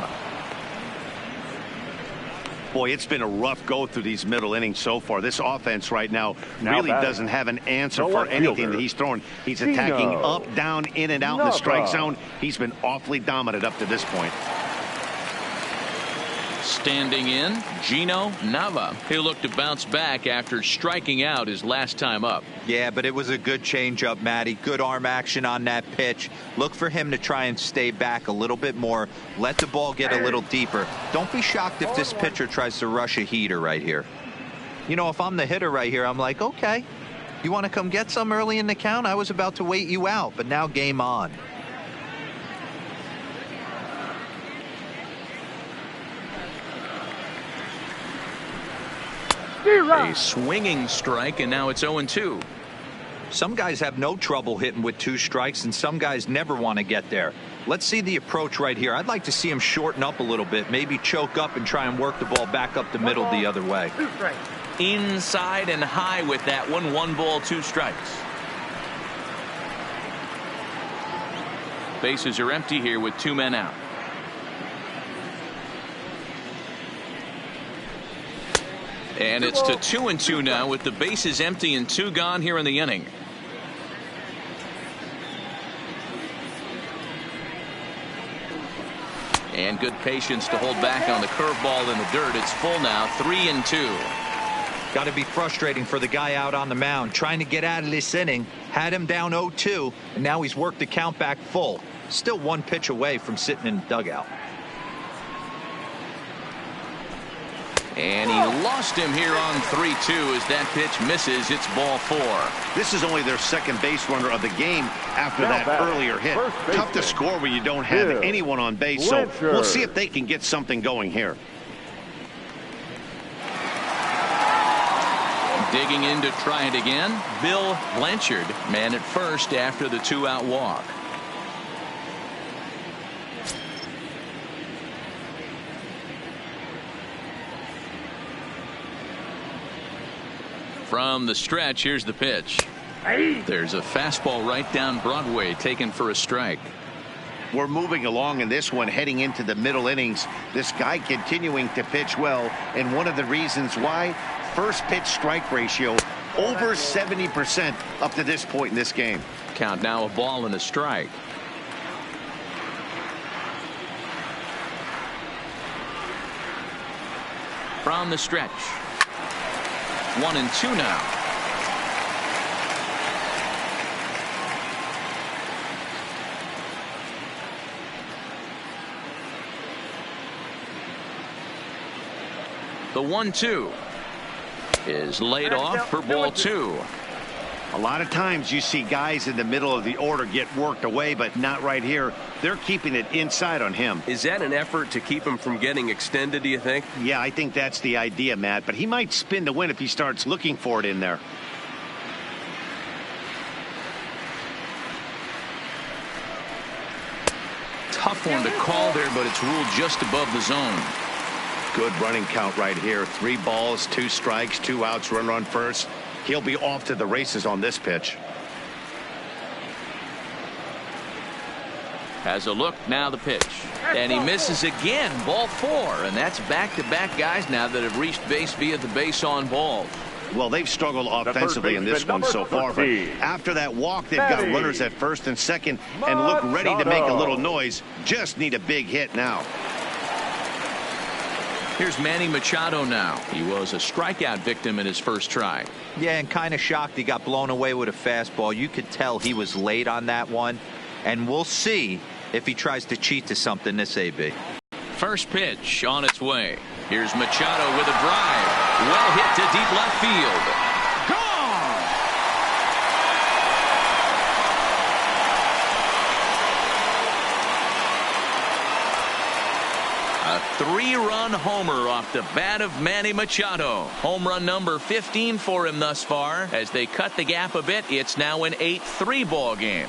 Boy, it's been a rough go through these middle innings so far. This offense right now really doesn't have an answer for anything that he's throwing. He's attacking up, down, in and out in the strike zone. He's been awfully dominant up to this point. Standing in, Gino Nava. He'll look to bounce back after striking out his last time up. Yeah, but it was a good changeup, Matty. Good arm action on that pitch. Look for him to try and stay back a little bit more. Let the ball get a little deeper. Don't be shocked if this pitcher tries to rush a heater right here. You know, if I'm the hitter right here, I'm like, okay, you want to come get some early in the count? I was about to wait you out, but now game on. A swinging strike, and now it's 0-2. Some guys have no trouble hitting with 2 strikes, and some guys never want to get there. Let's see the approach right here. I'd like to see him shorten up a little bit, maybe choke up and try and work the ball back up the middle the other way. Inside and high with that one. 1 ball, 2 strikes. Bases are empty here with 2 men out. And it's to 2-2 now with the bases empty and 2 gone here in the inning. And good patience to hold back on the curveball in the dirt. It's full now, 3-2. Got to be frustrating for the guy out on the mound trying to get out of this inning. Had him down 0-2, and now he's worked the count back full. Still 1 pitch away from sitting in the dugout. And he lost him here on 3-2 as that pitch misses. It's ball 4. This is only their second base runner of the game after that earlier hit. Tough to score when you don't have anyone on base, so we'll see if they can get something going here. Digging in to try it again, Bill Blanchard, man at first after the 2-out walk. From the stretch, here's the pitch. There's a fastball right down Broadway, taken for a strike. We're moving along in this one, heading into the middle innings. This guy continuing to pitch well, and one of the reasons why, first pitch strike ratio over 70% up to this point in this game. Count now, a ball and a strike. From the stretch. 1-2 now. The 1-2 is laid off for ball 2. A lot of times you see guys in the middle of the order get worked away, but not right here. They're keeping it inside on him. Is that an effort to keep him from getting extended, do you think? Yeah, I think that's the idea, Matt, but he might spin to win if he starts looking for it in there. Tough one to call there, but it's ruled just above the zone. Good running count right here. 3 balls, 2 strikes, 2 outs, runner on first. He'll be off to the races on this pitch. Has a look, now the pitch. And he misses again, ball 4. And that's back-to-back guys now that have reached base via the base on balls. Well, they've struggled offensively in this one so far, but after that walk, they've got runners at first and second and look ready to make a little noise. Just need a big hit now. Here's Manny Machado now. He was a strikeout victim in his first try. Yeah, and kind of shocked he got blown away with a fastball. You could tell he was late on that one, and we'll see if he tries to cheat to something this AB. First pitch on its way. Here's Machado with a drive. Well hit to deep left field. Gone! A 3-run homer off the bat of Manny Machado. Home run number 15 for him thus far. As they cut the gap a bit, it's now an 8-3 ball game.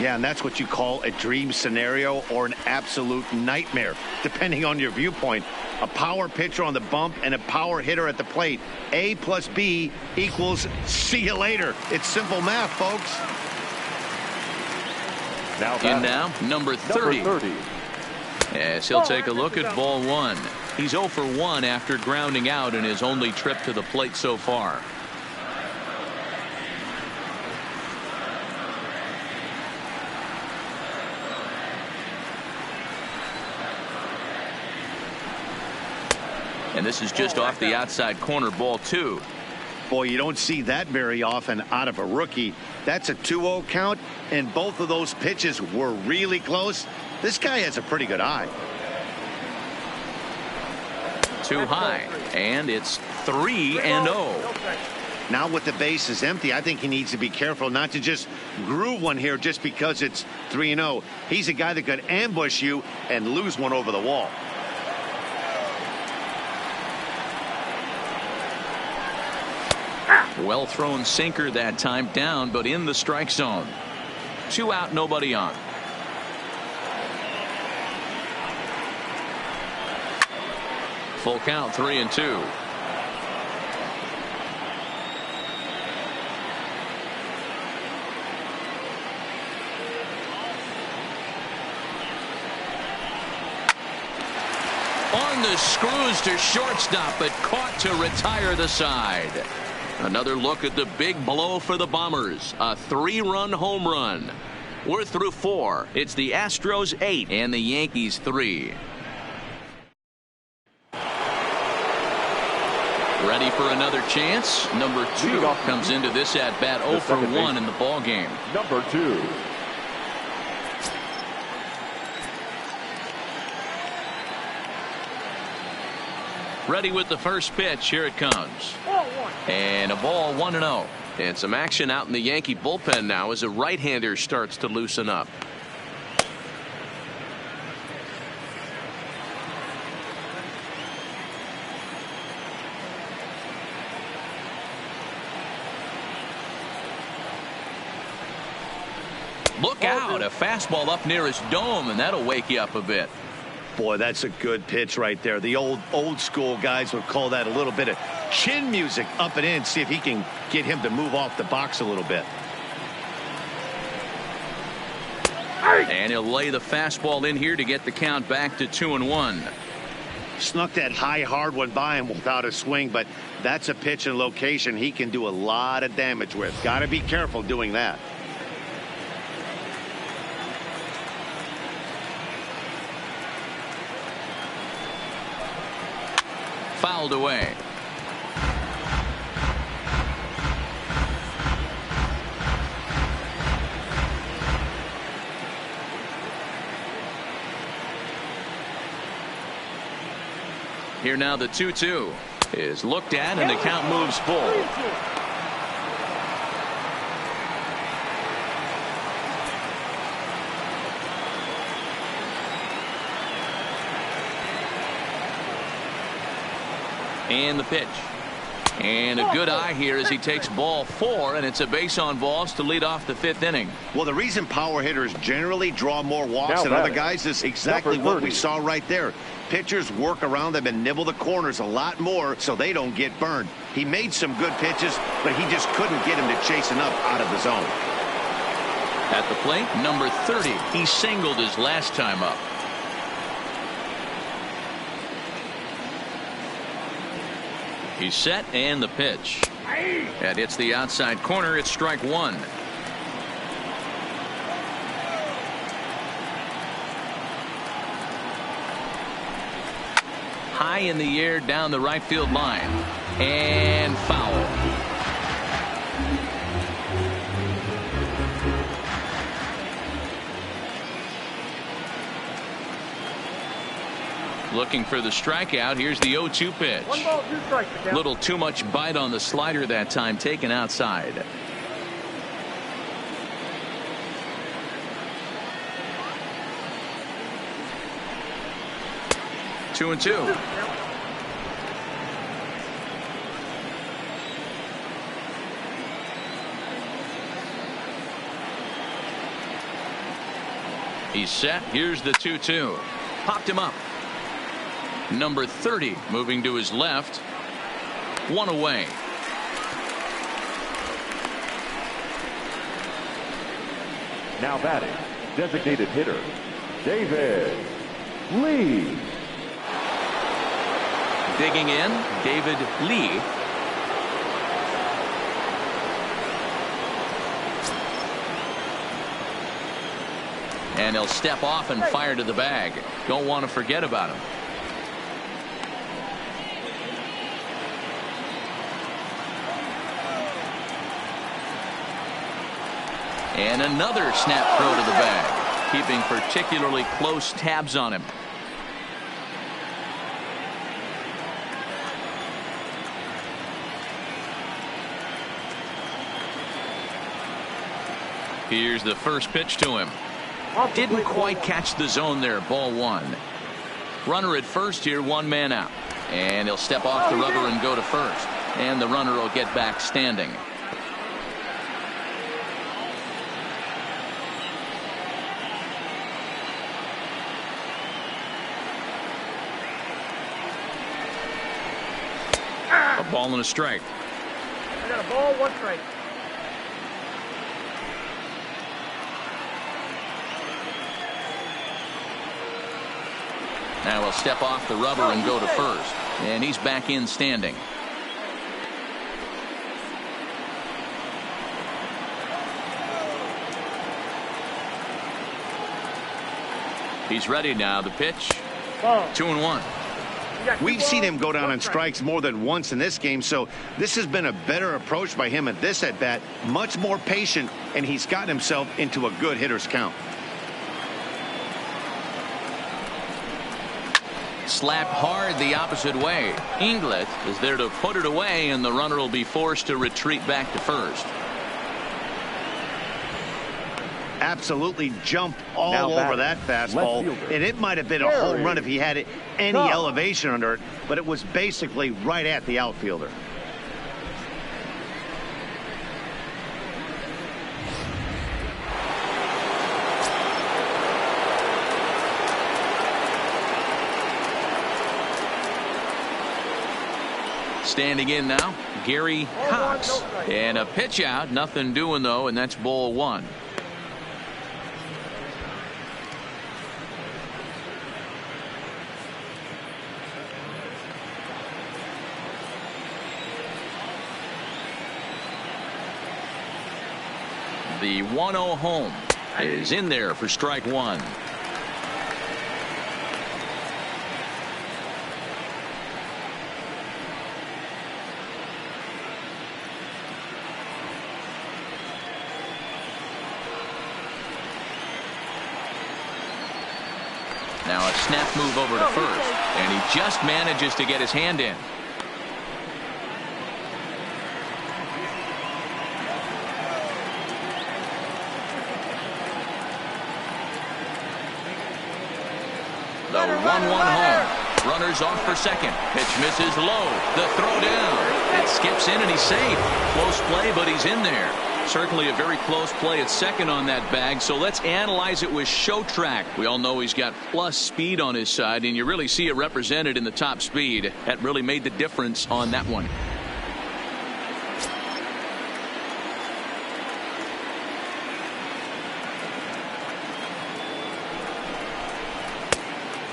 Yeah, and that's what you call a dream scenario or an absolute nightmare, depending on your viewpoint. A power pitcher on the bump and a power hitter at the plate. A plus B equals see you later. It's simple math, folks. In now, number 30. Yes, he'll take a look at ball 1. He's 0 for 1 after grounding out in his only trip to the plate so far. And this is just off the outside corner, ball 2. Boy, you don't see that very often out of a rookie. That's a 2-0 count, and both of those pitches were really close. This guy has a pretty good eye. Too high, and it's 3-0. Now with the bases empty, I think he needs to be careful not to just groove one here just because it's 3-0. He's a guy that could ambush you and lose one over the wall. Well thrown sinker that time, down but in the strike zone. 2 out, nobody on. Full count, 3-2. On the screws to shortstop, but caught to retire the side. Another look at the big blow for the Bombers. A 3-run home run. We're through 4. It's the Astros 8 and the Yankees 3. Ready for another chance. Number 2 comes into this at bat 0 for 1 in the ball game. Number 2. Ready with the first pitch. Here it comes. Ball one. And a ball 1-0. And some action out in the Yankee bullpen now as a right-hander starts to loosen up. Look out. A fastball up near his dome, and that'll wake you up a bit. Boy, that's a good pitch right there. The old school guys would call that a little bit of chin music up and in. See if he can get him to move off the box a little bit. And he'll lay the fastball in here to get the count back to 2-1. Snuck that high hard one by him without a swing, but that's a pitch and location he can do a lot of damage with. Got to be careful doing that. Fouled away. Here now the 2-2 is looked at and the count moves forward. And the pitch. And a good eye here as he takes ball 4, and it's a base on balls to lead off the 5th inning. Well, the reason power hitters generally draw more walks than other guys is exactly what we saw right there. Pitchers work around them and nibble the corners a lot more so they don't get burned. He made some good pitches, but he just couldn't get him to chase enough out of the zone. At the plate, number 30. He singled his last time up. He's set, and the pitch. And it's the outside corner. It's strike 1. High in the air down the right field line. And foul. Looking for the strikeout. Here's the 0-2 pitch. 1 ball, 2 strikes. Little too much bite on the slider that time, taken outside. Two and 2. He's set. Here's the 2-2. Popped him up. Number 30 moving to his left. 1 away. Now batting, designated hitter, David Lee. Digging in, David Lee. And he'll step off and fire to the bag. Don't want to forget about him. And another snap throw to the bag, keeping particularly close tabs on him. Here's the first pitch to him. Didn't quite catch the zone there. Ball 1. Runner at first here, 1 man out. And he'll step off the rubber and go to first. And the runner will get back standing. A ball and a strike. I got a ball, 1 strike. Now he'll step off the rubber and go to first. And he's back in standing. He's ready now. The pitch. 2-1. We've seen him go down on strikes more than once in this game, so this has been a better approach by him at this at bat. Much more patient, and he's gotten himself into a good hitter's count. Slapped hard the opposite way. Inglet is there to put it away, and the runner will be forced to retreat back to first. Absolutely jumped all over that fastball, and it might have been a home run if he had any elevation under it, but it was basically right at the outfielder. Standing in now, Gary Cox. And a pitch out, nothing doing though, and that's ball one. The 1-0 home is in there for strike one. Now a snap move over to first, and he just manages to get his hand in. The 1-1 home. Runners off for second. Pitch misses low. The throw down. It skips in and he's safe. Close play, but he's in there. Certainly a very close play at second on that bag. So let's analyze it with show track. We all know he's got plus speed on his side, and you really see it represented in the top speed. That really made the difference on that one.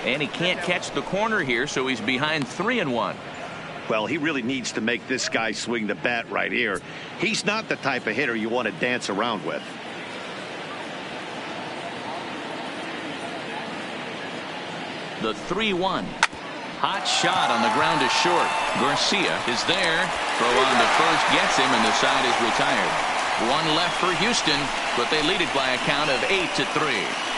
And he can't catch the corner here, so he's behind 3-1. Well, he really needs to make this guy swing the bat right here. He's not the type of hitter you want to dance around with. The 3-1. Hot shot on the ground is short. Garcia is there. Throw on to first gets him, and the side is retired. One left for Houston, but they lead it by a count of 8-3.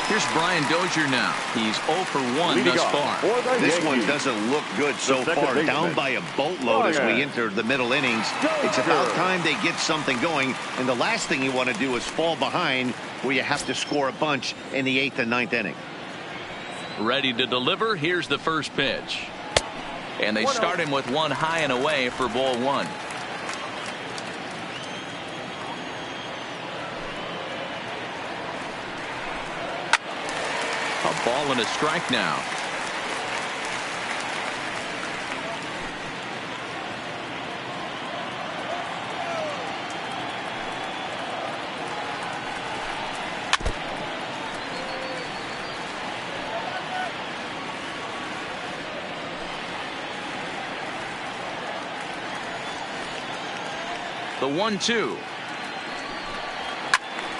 Here's Brian Dozier now. He's 0 for 1 thus far. This one doesn't look good so far. Down by a boatload as we enter the middle innings. It's about time they get something going. And the last thing you want to do is fall behind where you have to score a bunch in the 8th and 9th inning. Ready to deliver. Here's the first pitch. And they start him with one high and away for ball one. A ball and a strike now. The 1-2.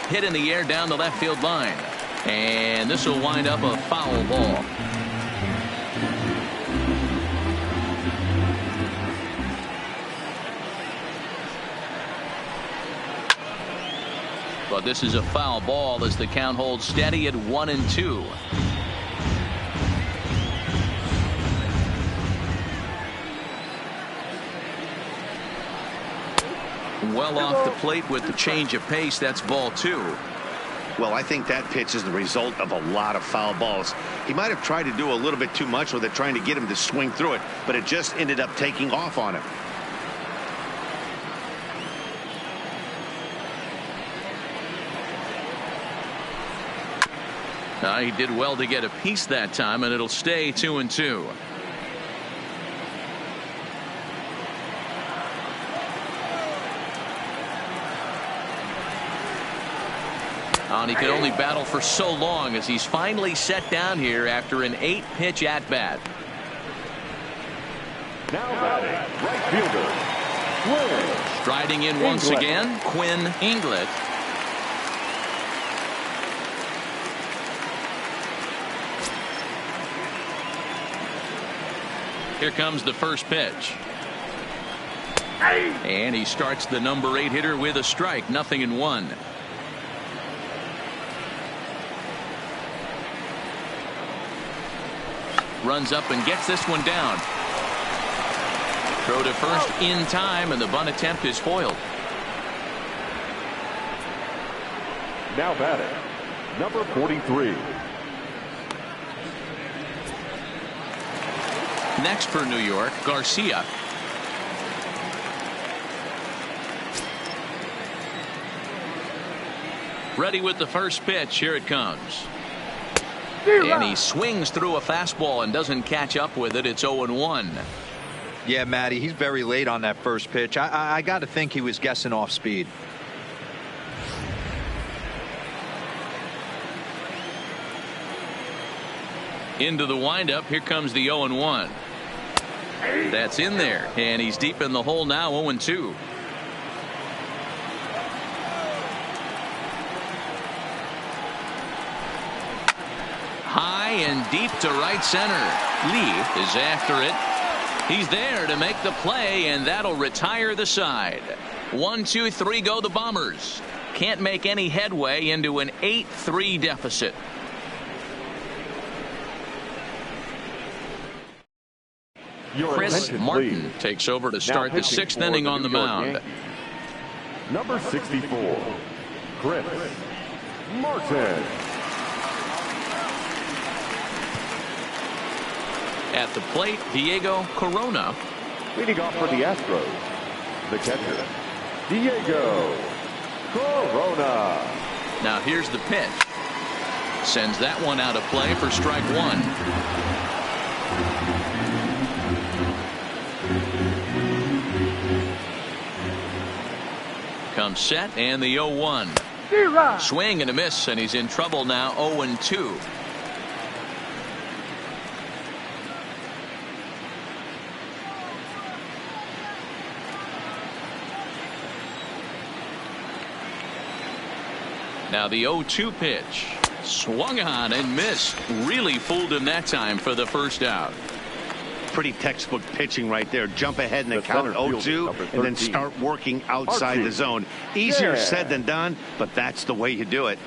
Hit in the air down the left field line. And this will wind up a foul ball. But this is a foul ball as the count holds steady at 1-2. Well off the plate with the change of pace. That's ball two. Well, I think that pitch is the result of a lot of foul balls. He might have tried to do a little bit too much with it, trying to get him to swing through it, but it just ended up taking off on him. He did well to get a piece that time, and it'll stay 2-2. And he could only battle for so long as he's finally set down here after an 8-pitch at-bat. Now batting, right fielder, Quinn. Striding in once again, Quinn Inglet. Here comes the first pitch. And he starts the number 8 hitter with a strike, 0-1. Runs up and gets this one down. Throw to first in time, and the bunt attempt is foiled. Now batting, number 43. Next for New York, Garcia. Ready with the first pitch. Here it comes. And he swings through a fastball and doesn't catch up with it. It's 0-1. Yeah, Matty, he's very late on that first pitch. I got to think he was guessing off speed. Into the windup. Here comes the 0-1. That's in there, and he's deep in the hole now. 0-2. High and deep to right center. Lee is after it. He's there to make the play, and that'll retire the side. 1, 2, 3 go the Bombers. Can't make any headway into an 8-3 deficit. Chris Martin takes over to start the 6th inning on the mound. Yankees. Number 64, Chris Martin. At the plate, Diego Corona. Leading off for the Astros, the catcher, Diego Corona. Now here's the pitch. Sends that one out of play for strike 1. Comes set, and the 0-1. Swing and a miss, and he's in trouble now. 0-2. Now the 0-2 pitch. Swung on and missed. Really fooled him that time for the first out. Pretty textbook pitching right there. Jump ahead in the count 0-2 and then start working outside the zone. Easier said than done, but that's the way you do it.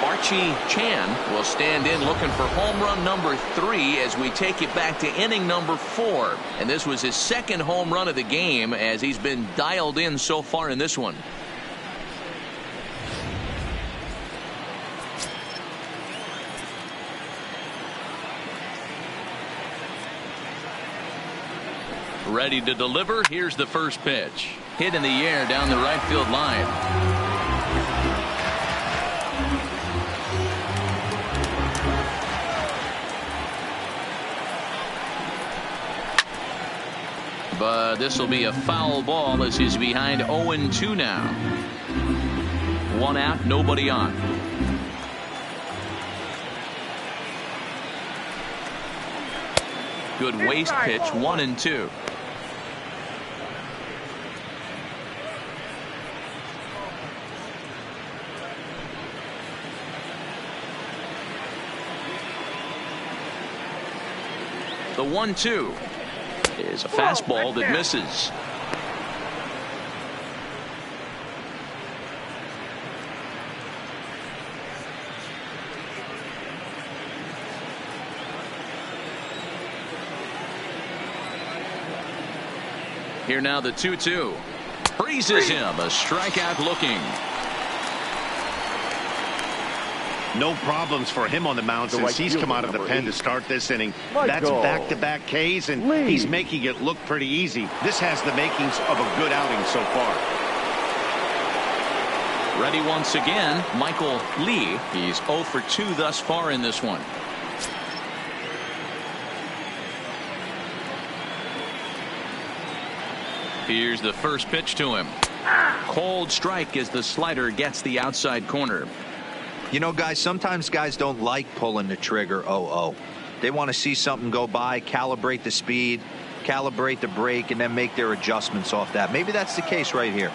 Archie Chan will stand in looking for home run number 3 as we take it back to inning number 4. And this was his 2nd home run of the game as he's been dialed in so far in this one. Ready to deliver. Here's the first pitch. Hit in the air down the right field line. But this will be a foul ball as he's behind 0-2 now. 1 out, nobody on. Good waist pitch, 1-2. The 1-2 is a fastball that misses. Here now the 2-2. Freezes him. A strikeout looking. No problems for him on the mound since he's come out of the pen to start this inning. That's back-to-back Ks, and he's making it look pretty easy. This has the makings of a good outing so far. Ready once again, Michael Lee. He's 0 for 2 thus far in this one. Here's the first pitch to him. Cold strike as the slider gets the outside corner. You know, guys, sometimes guys don't like pulling the trigger 0-0. They want to see something go by, calibrate the speed, calibrate the brake, and then make their adjustments off that. Maybe that's the case right here.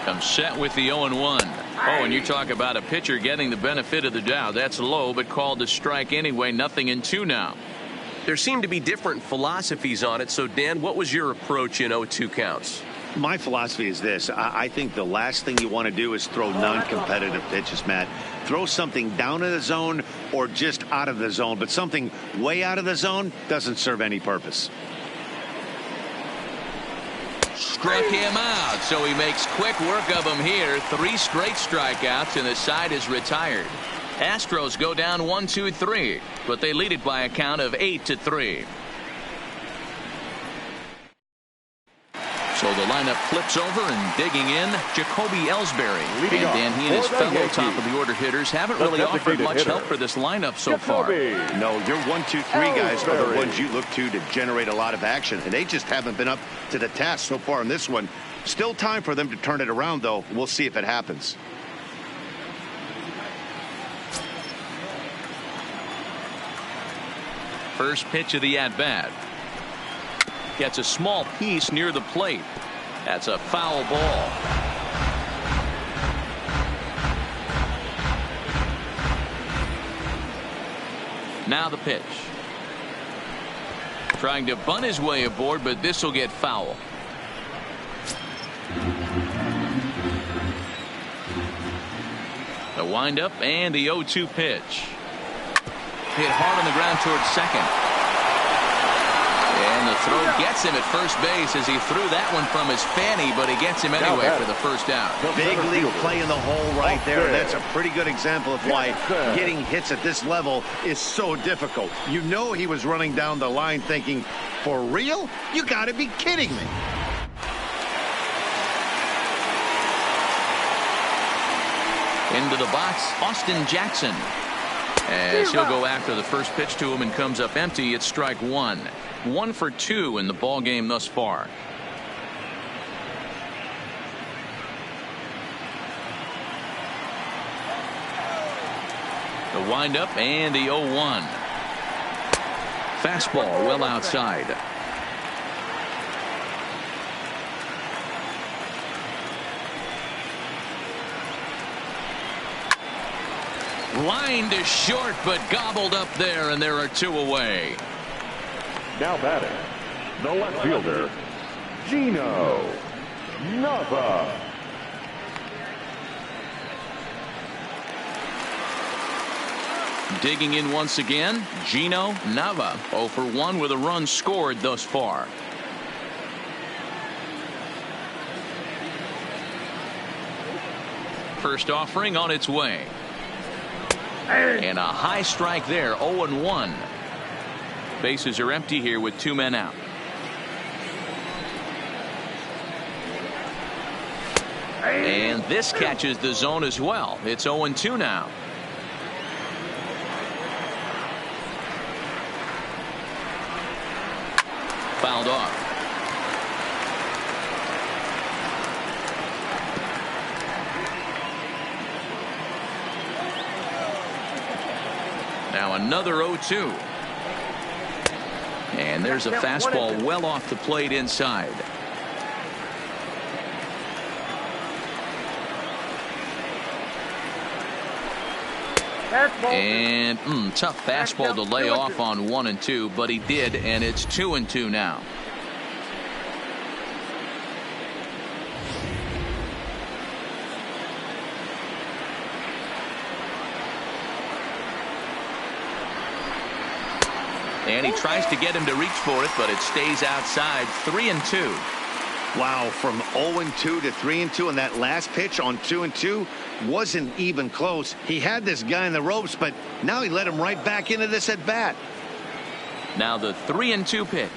Comes set with the 0-1. Oh, and you talk about a pitcher getting the benefit of the doubt. That's low, but called a strike anyway. 0-2 now. There seem to be different philosophies on it. So, Dan, what was your approach in 0-2 counts? My philosophy is this. I think the last thing you want to do is throw non-competitive pitches, Matt. Throw something down in the zone or just out of the zone, but something way out of the zone doesn't serve any purpose. Struck him out, so he makes quick work of him here. 3 straight strikeouts, and the side is retired. Astros go down 1-2-3, but they lead it by a count of 8-3. So the lineup flips over, and digging in, Jacoby Ellsbury. Leading and Dan, he and his for the fellow Yankees, top-of-the-order hitters haven't the really offered designated much hitter, help for this lineup so far. Jacoby. No, your 1-2-3 guys are the Ellsbury. ones you look to generate a lot of action, and they just haven't been up to the task so far in this one. Still time for them to turn it around, though. We'll see if it happens. First pitch of the at-bat. Gets a small piece near the plate. That's a foul ball. Now the pitch. Trying to bunt his way aboard, but this will get foul. The windup and the 0-2 pitch. Hit hard on the ground towards second. And the throw gets him at first base as he threw that one from his fanny, but he gets him anyway for the first out. Big league play in the hole right there. And that's a pretty good example of why getting hits at this level is so difficult. You know he was running down the line thinking, for real? You got to be kidding me. Into the box, Austin Jackson. As he'll go after the first pitch to him and comes up empty. It's strike one. 1 for 2 in the ball game thus far. The windup and the 0-1. Fastball well outside. Line to short, but gobbled up there, and there are 2 away. Now batting, the left fielder, Gino Nava. Digging in once again, Gino Nava. 0 for 1 with a run scored thus far. First offering on its way. And a high strike there, 0-1. Bases are empty here with 2 men out. And this catches the zone as well. It's 0-2 now. Fouled off. Now another 0-2. And there's a fastball well off the plate inside. And tough fastball to lay off on 1 and 2, but he did, and it's 2 and 2 now. And he tries to get him to reach for it, but it stays outside. 3 and 2. Wow, from 0-2 to 3-2, and that last pitch on 2-2 wasn't even close. He had this guy in the ropes, but now he let him right back into this at bat. Now the 3-2 pitch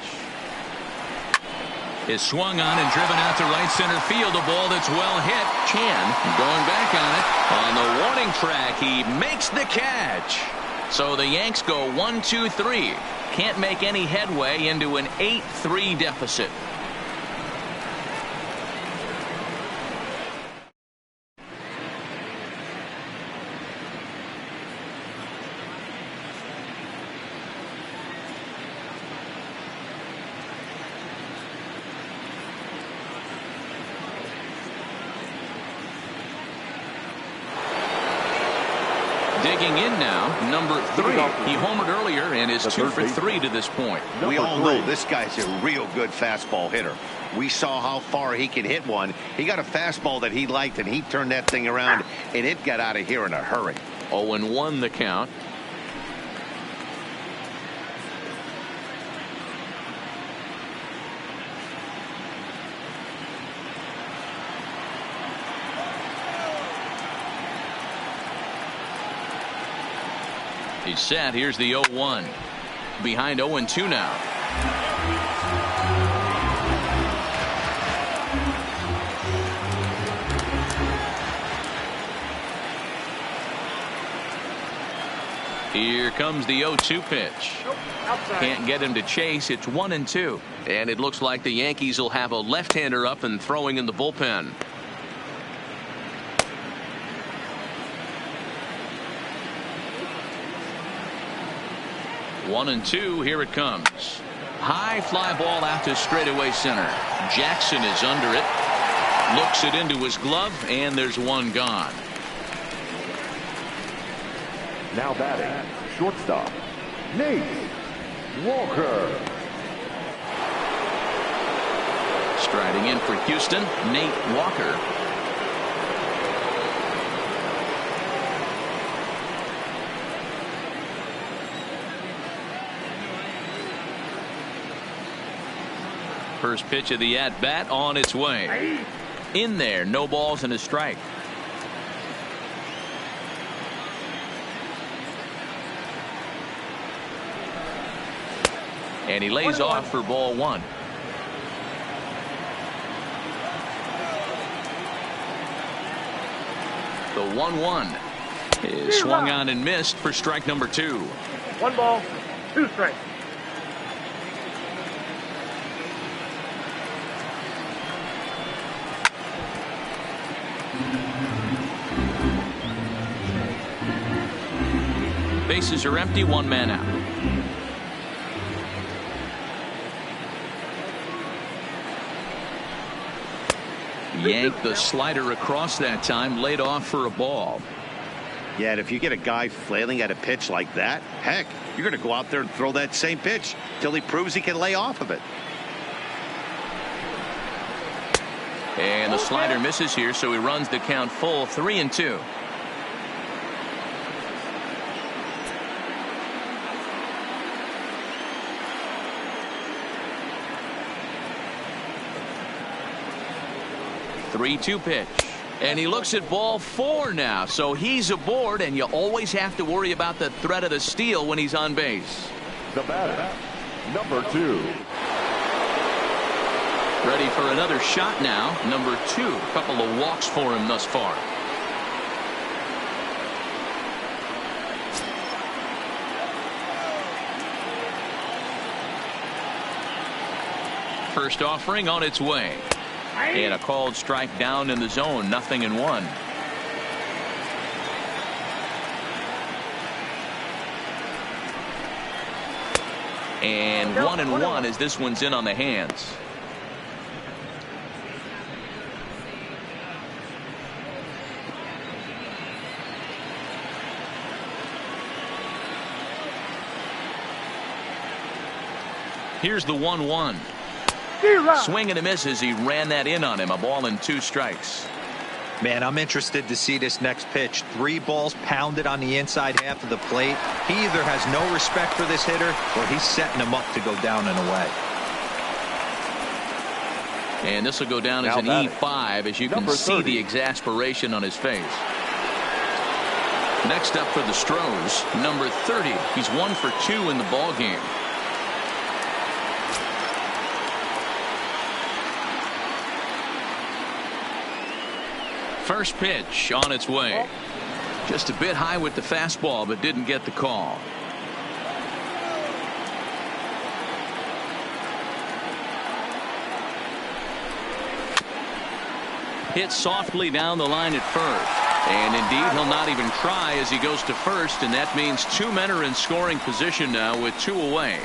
is swung on and driven out to right center field. A ball that's well hit. Chan going back on it. On the warning track, he makes the catch. So the Yanks go 1-2-3. Can't make any headway into an 8-3 deficit. Digging in now, number 3. He homered earlier and is 2 for 3 to this point. We all know this guy's a real good fastball hitter. We saw how far he can hit one. He got a fastball that he liked, and he turned that thing around, and it got out of here in a hurry. 0-1 the count. He's set. Here's the 0-1. Behind 0-2 now. Here comes the 0-2 pitch. Can't get him to chase. It's 1-2. And it looks like the Yankees will have a left-hander up and throwing in the bullpen. One and two. Here it comes. High fly ball out to straightaway center. Jackson is under it. Looks it into his glove, and there's one gone. Now batting, shortstop, Nate Walker. Striding in for Houston, Nate Walker. First pitch of the at-bat on its way. In there, no balls and a strike. And he lays off for ball 1. The 1-1 is swung on and missed for strike number 2. 1 ball, 2 strikes. Bases are empty, 1 man out. Yanked the slider across that time, laid off for a ball. Yeah, and if you get a guy flailing at a pitch like that, heck, you're going to go out there and throw that same pitch till he proves he can lay off of it. And the slider misses here, so he runs the count full, 3-2. Three-two pitch, and he looks at ball 4 now, so he's aboard, and you always have to worry about the threat of the steal when he's on base. The batter, number 2. Ready for another shot now, number 2. A couple of walks for him thus far. First offering on its way. And a called strike down in the zone, 0-1. And 1-1 as this one's in on the hands. Here's the 1-1. Swing and a miss as he ran that in on him. A ball and 2 strikes. Man, I'm interested to see this next pitch. 3 balls pounded on the inside half of the plate. He either has no respect for this hitter or he's setting him up to go down and away. And this will go down as an E5 as you can see the exasperation on his face. Next up for the Astros, number 30. He's 1 for 2 in the ball game. First pitch on its way. Just a bit high with the fastball, but didn't get the call. Hit softly down the line at first. And indeed, he'll not even try as he goes to first, and that means 2 men are in scoring position now with 2 away.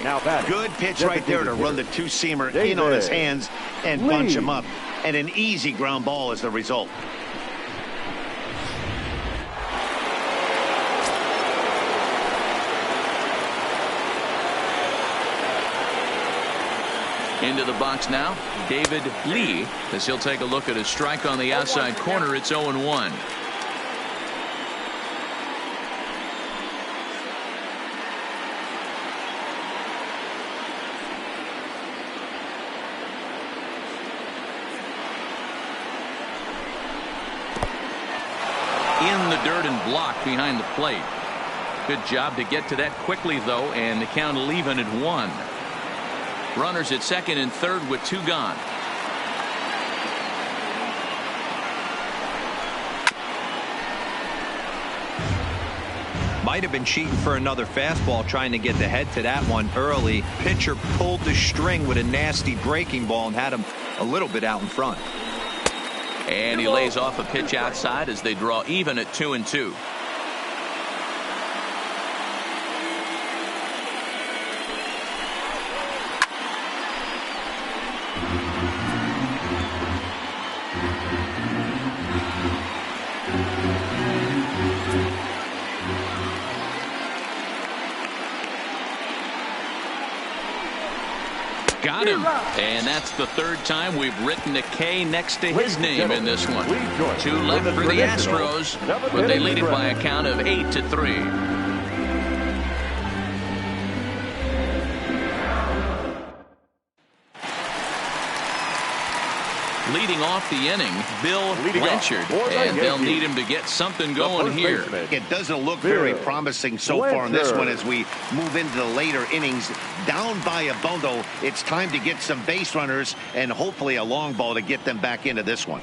Good pitch right there to run the 2-seamer in on his hands and bunch him up. And an easy ground ball as the result. Into the box now, David Lee, as he'll take a look at a strike on the outside corner. It's 0-1. In the dirt and blocked behind the plate. Good job to get to that quickly, though, and the count will even at 1. Runners at second and third with 2 gone. Might have been cheating for another fastball, trying to get the head to that one early. Pitcher pulled the string with a nasty breaking ball and had him a little bit out in front. And he lays off a pitch outside as they draw even at 2-2. Got him. And that's the third time we've written a K next to his name in this one. 2 left for the Astros, but they lead it by a count of 8-3. Leading off the inning, Bill Blanchard, and they'll need him to get something going here. It doesn't look very promising so far in this one as we move into the later innings. Down by a bundle, it's time to get some base runners and hopefully a long ball to get them back into this one.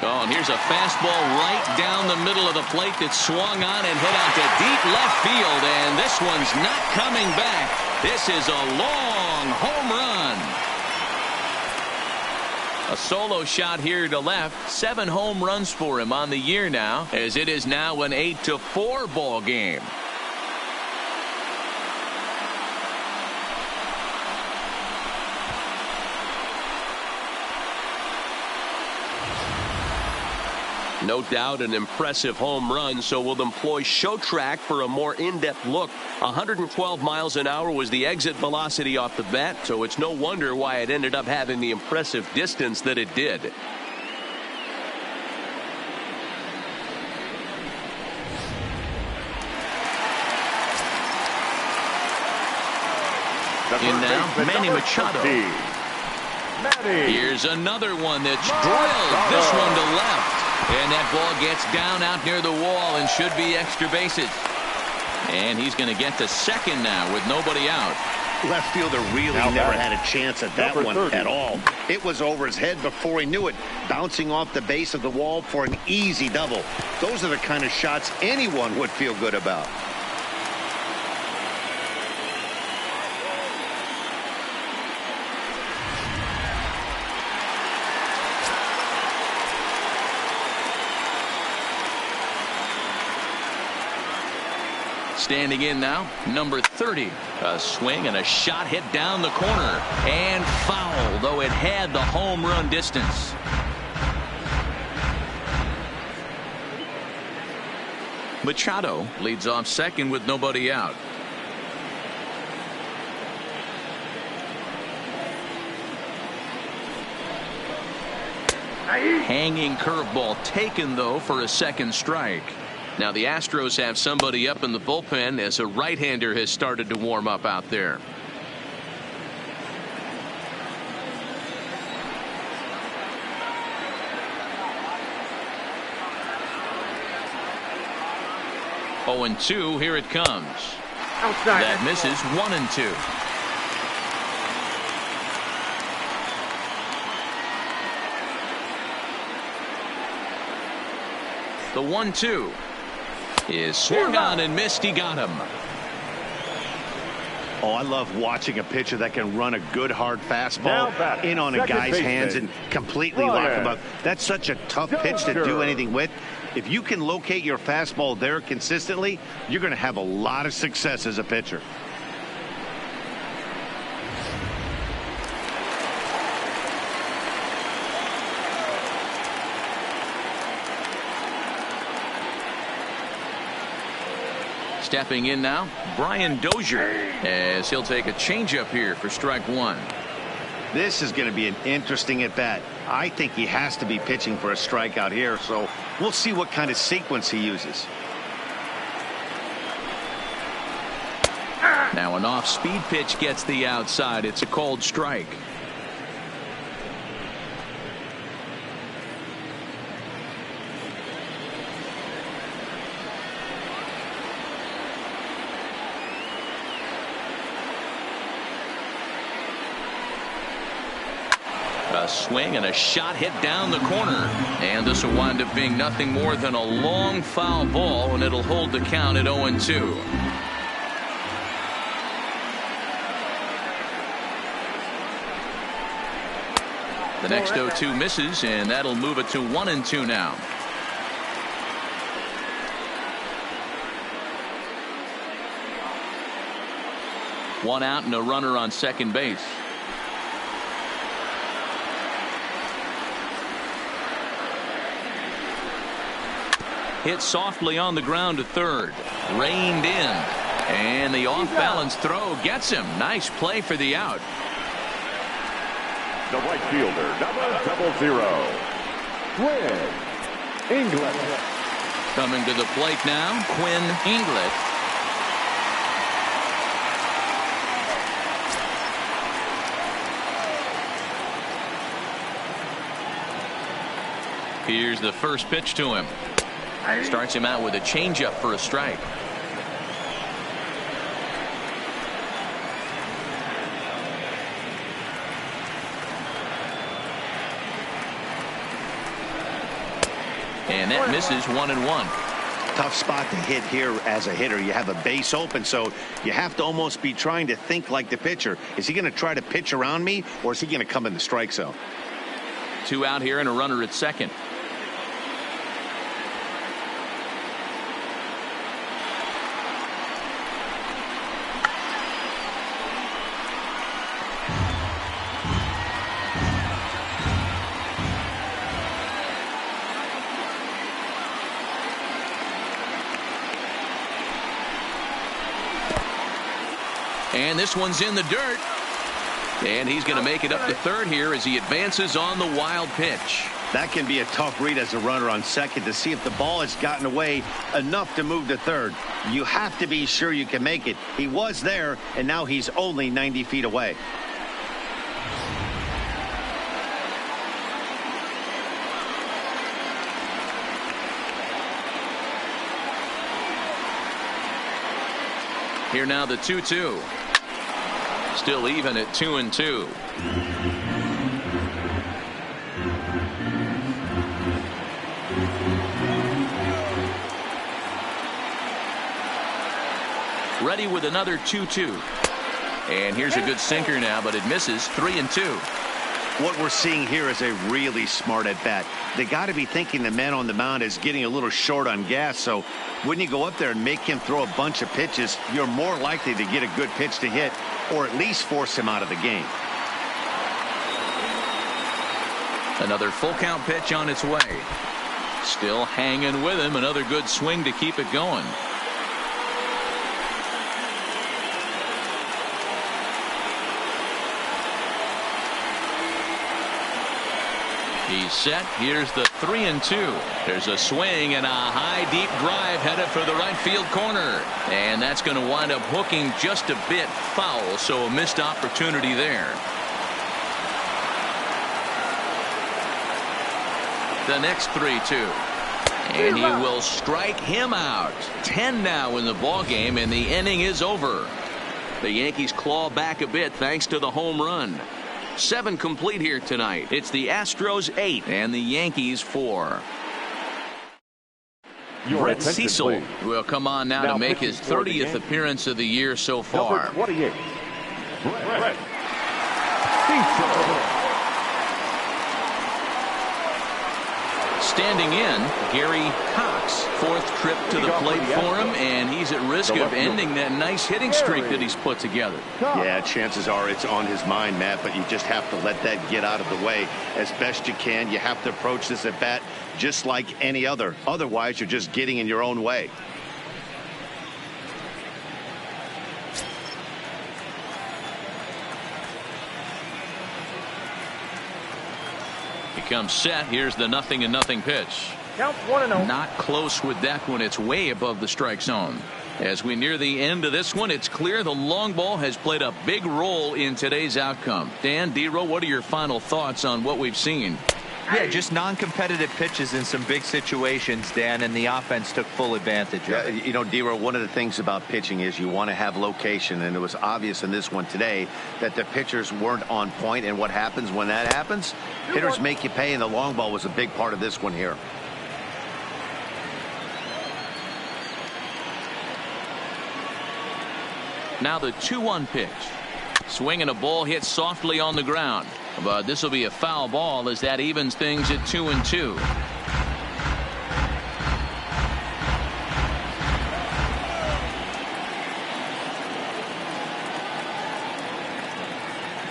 Oh, and here's a fastball right down the middle of the plate that swung on and hit out to deep left field, and this one's not coming back. This is a long home run. A solo shot here to left. 7 home runs for him on the year now, as it is now an 8-4 ball game. No doubt an impressive home run, so we'll employ show track for a more in-depth look. 112 miles an hour was the exit velocity off the bat, so it's no wonder why it ended up having the impressive distance that it did. In now, Manny Machado. Here's another one that's drilled. This one to left. And that ball gets down out near the wall and should be extra bases. And he's going to get to second now with nobody out. Left fielder really never had a chance at that one at all. It was over his head before he knew it, bouncing off the base of the wall for an easy double. Those are the kind of shots anyone would feel good about. Standing in now, number 30. A swing and a shot hit down the corner. And foul, though it had the home run distance. Machado leads off second with nobody out. Hanging curveball taken, though, for a second strike. Now the Astros have somebody up in the bullpen as a right-hander has started to warm up out there. Oh, and 2, here it comes. Outside. That misses. 1-2. The 1-2 is swung on and missed. He got him. Oh, I love watching a pitcher that can run a good hard fastball in on a guy's hands and completely lock him up. That's such a tough pitch to do anything with. If you can locate your fastball there consistently, you're going to have a lot of success as a pitcher. Stepping in now, Brian Dozier, as he'll take a changeup here for strike one. This is going to be an interesting at bat. I think he has to be pitching for a strikeout here, so we'll see what kind of sequence he uses. Now an off-speed pitch gets the outside. It's a called strike. A swing and a shot hit down the corner, and this will wind up being nothing more than a long foul ball, and it'll hold the count at 0-2. The next 0-2 misses, and that'll move it to 1-2 now. One out and a runner on second base. Hit softly on the ground to third. Reined in. And the off-balance throw gets him. Nice play for the out. The right fielder, number 00, Quinn Inglet. Coming to the plate now, Quinn Inglet. Here's the first pitch to him. Starts him out with a changeup for a strike. And that misses 1-1. Tough spot to hit here as a hitter. You have a base open, so you have to almost be trying to think like the pitcher. Is he going to try to pitch around me, or is he going to come in the strike zone? Two out here and a runner at second. And this one's in the dirt. And he's going to make it up to third here as he advances on the wild pitch. That can be a tough read as a runner on second to see if the ball has gotten away enough to move to third. You have to be sure you can make it. He was there, and now he's only 90 feet away. Here now the 2-2. Still even at 2-2. Ready with another 2-2. And here's a good sinker now, but it misses. 3-2. What we're seeing here is a really smart at bat. They got to be thinking the man on the mound is getting a little short on gas, so when you go up there and make him throw a bunch of pitches, you're more likely to get a good pitch to hit, or at least force him out of the game. Another full count pitch on its way. Still hanging with him. Another good swing to keep it going. He's set. Here's the 3-2. There's a swing and a high deep drive headed for the right field corner. And that's going to wind up hooking just a bit foul, so a missed opportunity there. The next 3-2. And he will strike him out. 10 now in the ball game, and the inning is over. The Yankees claw back a bit thanks to the home run. 7 complete here tonight. It's the Astros 8 and the Yankees 4. Brett Cecil will come on now to make his 30th appearance of the year so far. Number 28, Brett Cecil. Standing in, Gary Cox. 4th trip to the plate for him, and he's at risk of ending that nice hitting streak that he's put together. Yeah, chances are it's on his mind, Matt, but you just have to let that get out of the way as best you can. You have to approach this at bat just like any other. Otherwise, you're just getting in your own way. He comes set. Here's the 0-0 pitch. Count 1-0. Not close with that one. It's way above the strike zone. As we near the end of this one, it's clear the long ball has played a big role in today's outcome. Dan, D-Row, what are your final thoughts on what we've seen? Yeah, just non-competitive pitches in some big situations, Dan, and the offense took full advantage of it. You know, D-Row, one of the things about pitching is you want to have location, and it was obvious in this one today that the pitchers weren't on point, and what happens when that happens? Hitters make you pay, and the long ball was a big part of this one here. Now the 2-1 pitch. Swing and a ball hit softly on the ground. But this will be a foul ball as that evens things at 2-2.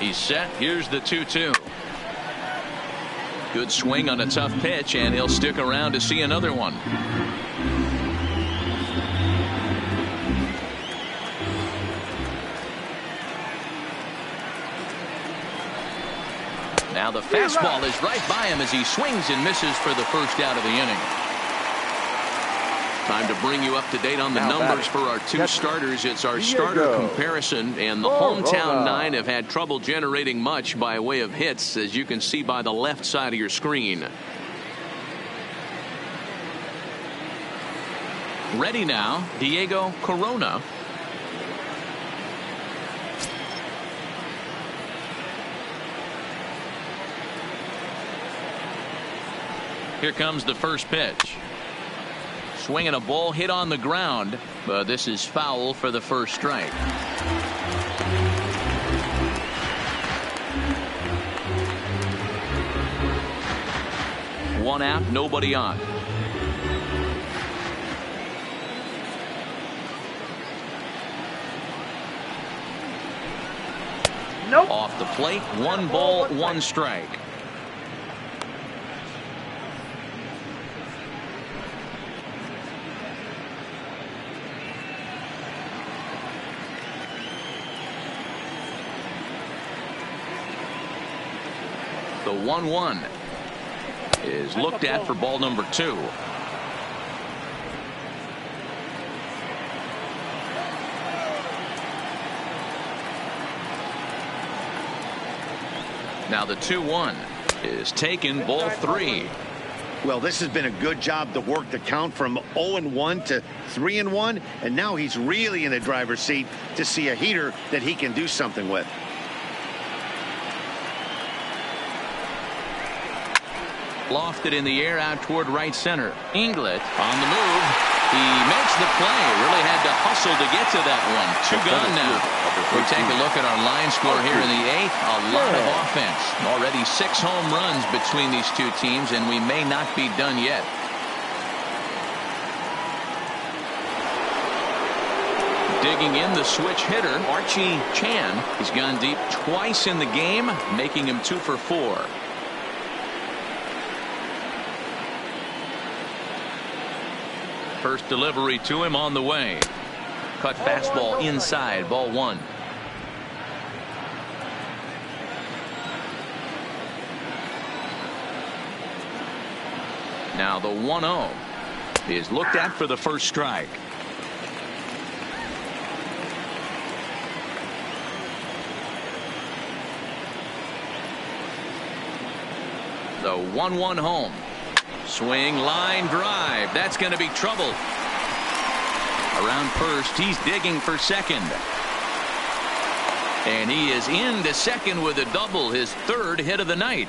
He's set. Here's the 2-2. Good swing on a tough pitch, and he'll stick around to see another one. Now the fastball is right by him as he swings and misses for the first out of the inning. Time to bring you up to date on the numbers for our two starters. It's our starter comparison, and the hometown nine have had trouble generating much by way of hits, as you can see by the left side of your screen. Ready now, Diego Corona. Here comes the first pitch. Swinging a ball hit on the ground, but this is foul for the first strike. One out, nobody on. Nope. Off the plate, 1 ball, 1 strike. The 1-1 is looked at for ball number 2. Now the 2-1 is taken, ball 3. Well, this has been a good job to work the count from 0-1 to 3-1, and now he's really in the driver's seat to see a heater that he can do something with. Lofted in the air out toward right center. Inglet on the move. He makes the play. Really had to hustle to get to that one. 2 gone now. We take a look at our line score here in the 8th. A lot of offense. Already 6 home runs between these two teams, and we may not be done yet. Digging in, the switch hitter, Archie Chan. He's gone deep twice in the game, making him 2 for 4. First delivery to him on the way. Cut fastball inside, ball 1. Now the 1-0 is looked at for the first strike. The 1-1 home. Swing, line drive. That's going to be trouble. Around first, he's digging for second. And he is into second with a double, his 3rd hit of the night.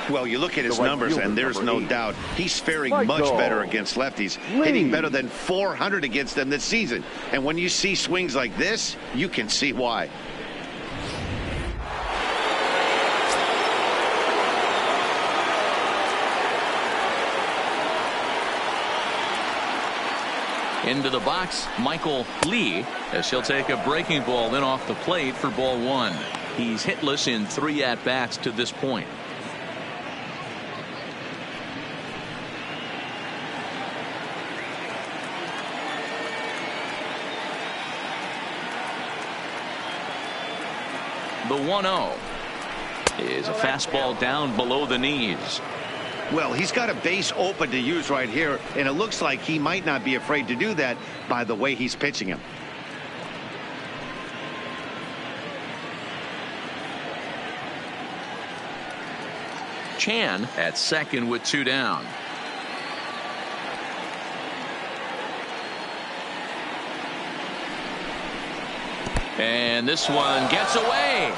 Well, you look at his numbers, and there's no doubt he's faring much better against lefties, hitting better than 400 against them this season. And when you see swings like this, you can see why. Into the box, Michael Lee, as he'll take a breaking ball in off the plate for ball 1. He's hitless in 3 at-bats to this point. The 1-0. is a fastball down below the knees. Well, he's got a base open to use right here, and it looks like he might not be afraid to do that by the way he's pitching him. Chan at second with 2 down. And this one gets away.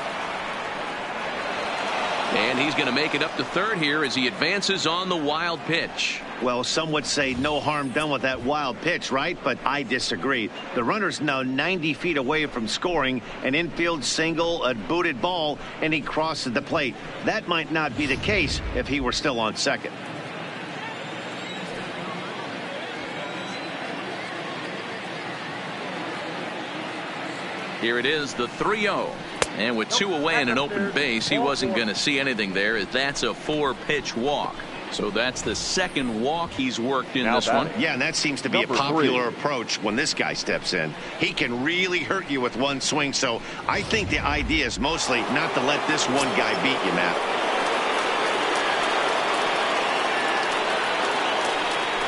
And he's going to make it up to third here as he advances on the wild pitch. Well, some would say no harm done with that wild pitch, right? But I disagree. The runner's now 90 feet away from scoring an infield single, a booted ball, and he crosses the plate. That might not be the case if he were still on second. Here it is, the 3-0. And with 2 away and an open base, he wasn't going to see anything there, as that's a 4-pitch walk. So that's the second walk he's worked in this one. Yeah, and that seems to be a popular approach when this guy steps in. He can really hurt you with one swing, so I think the idea is mostly not to let this one guy beat you, Matt.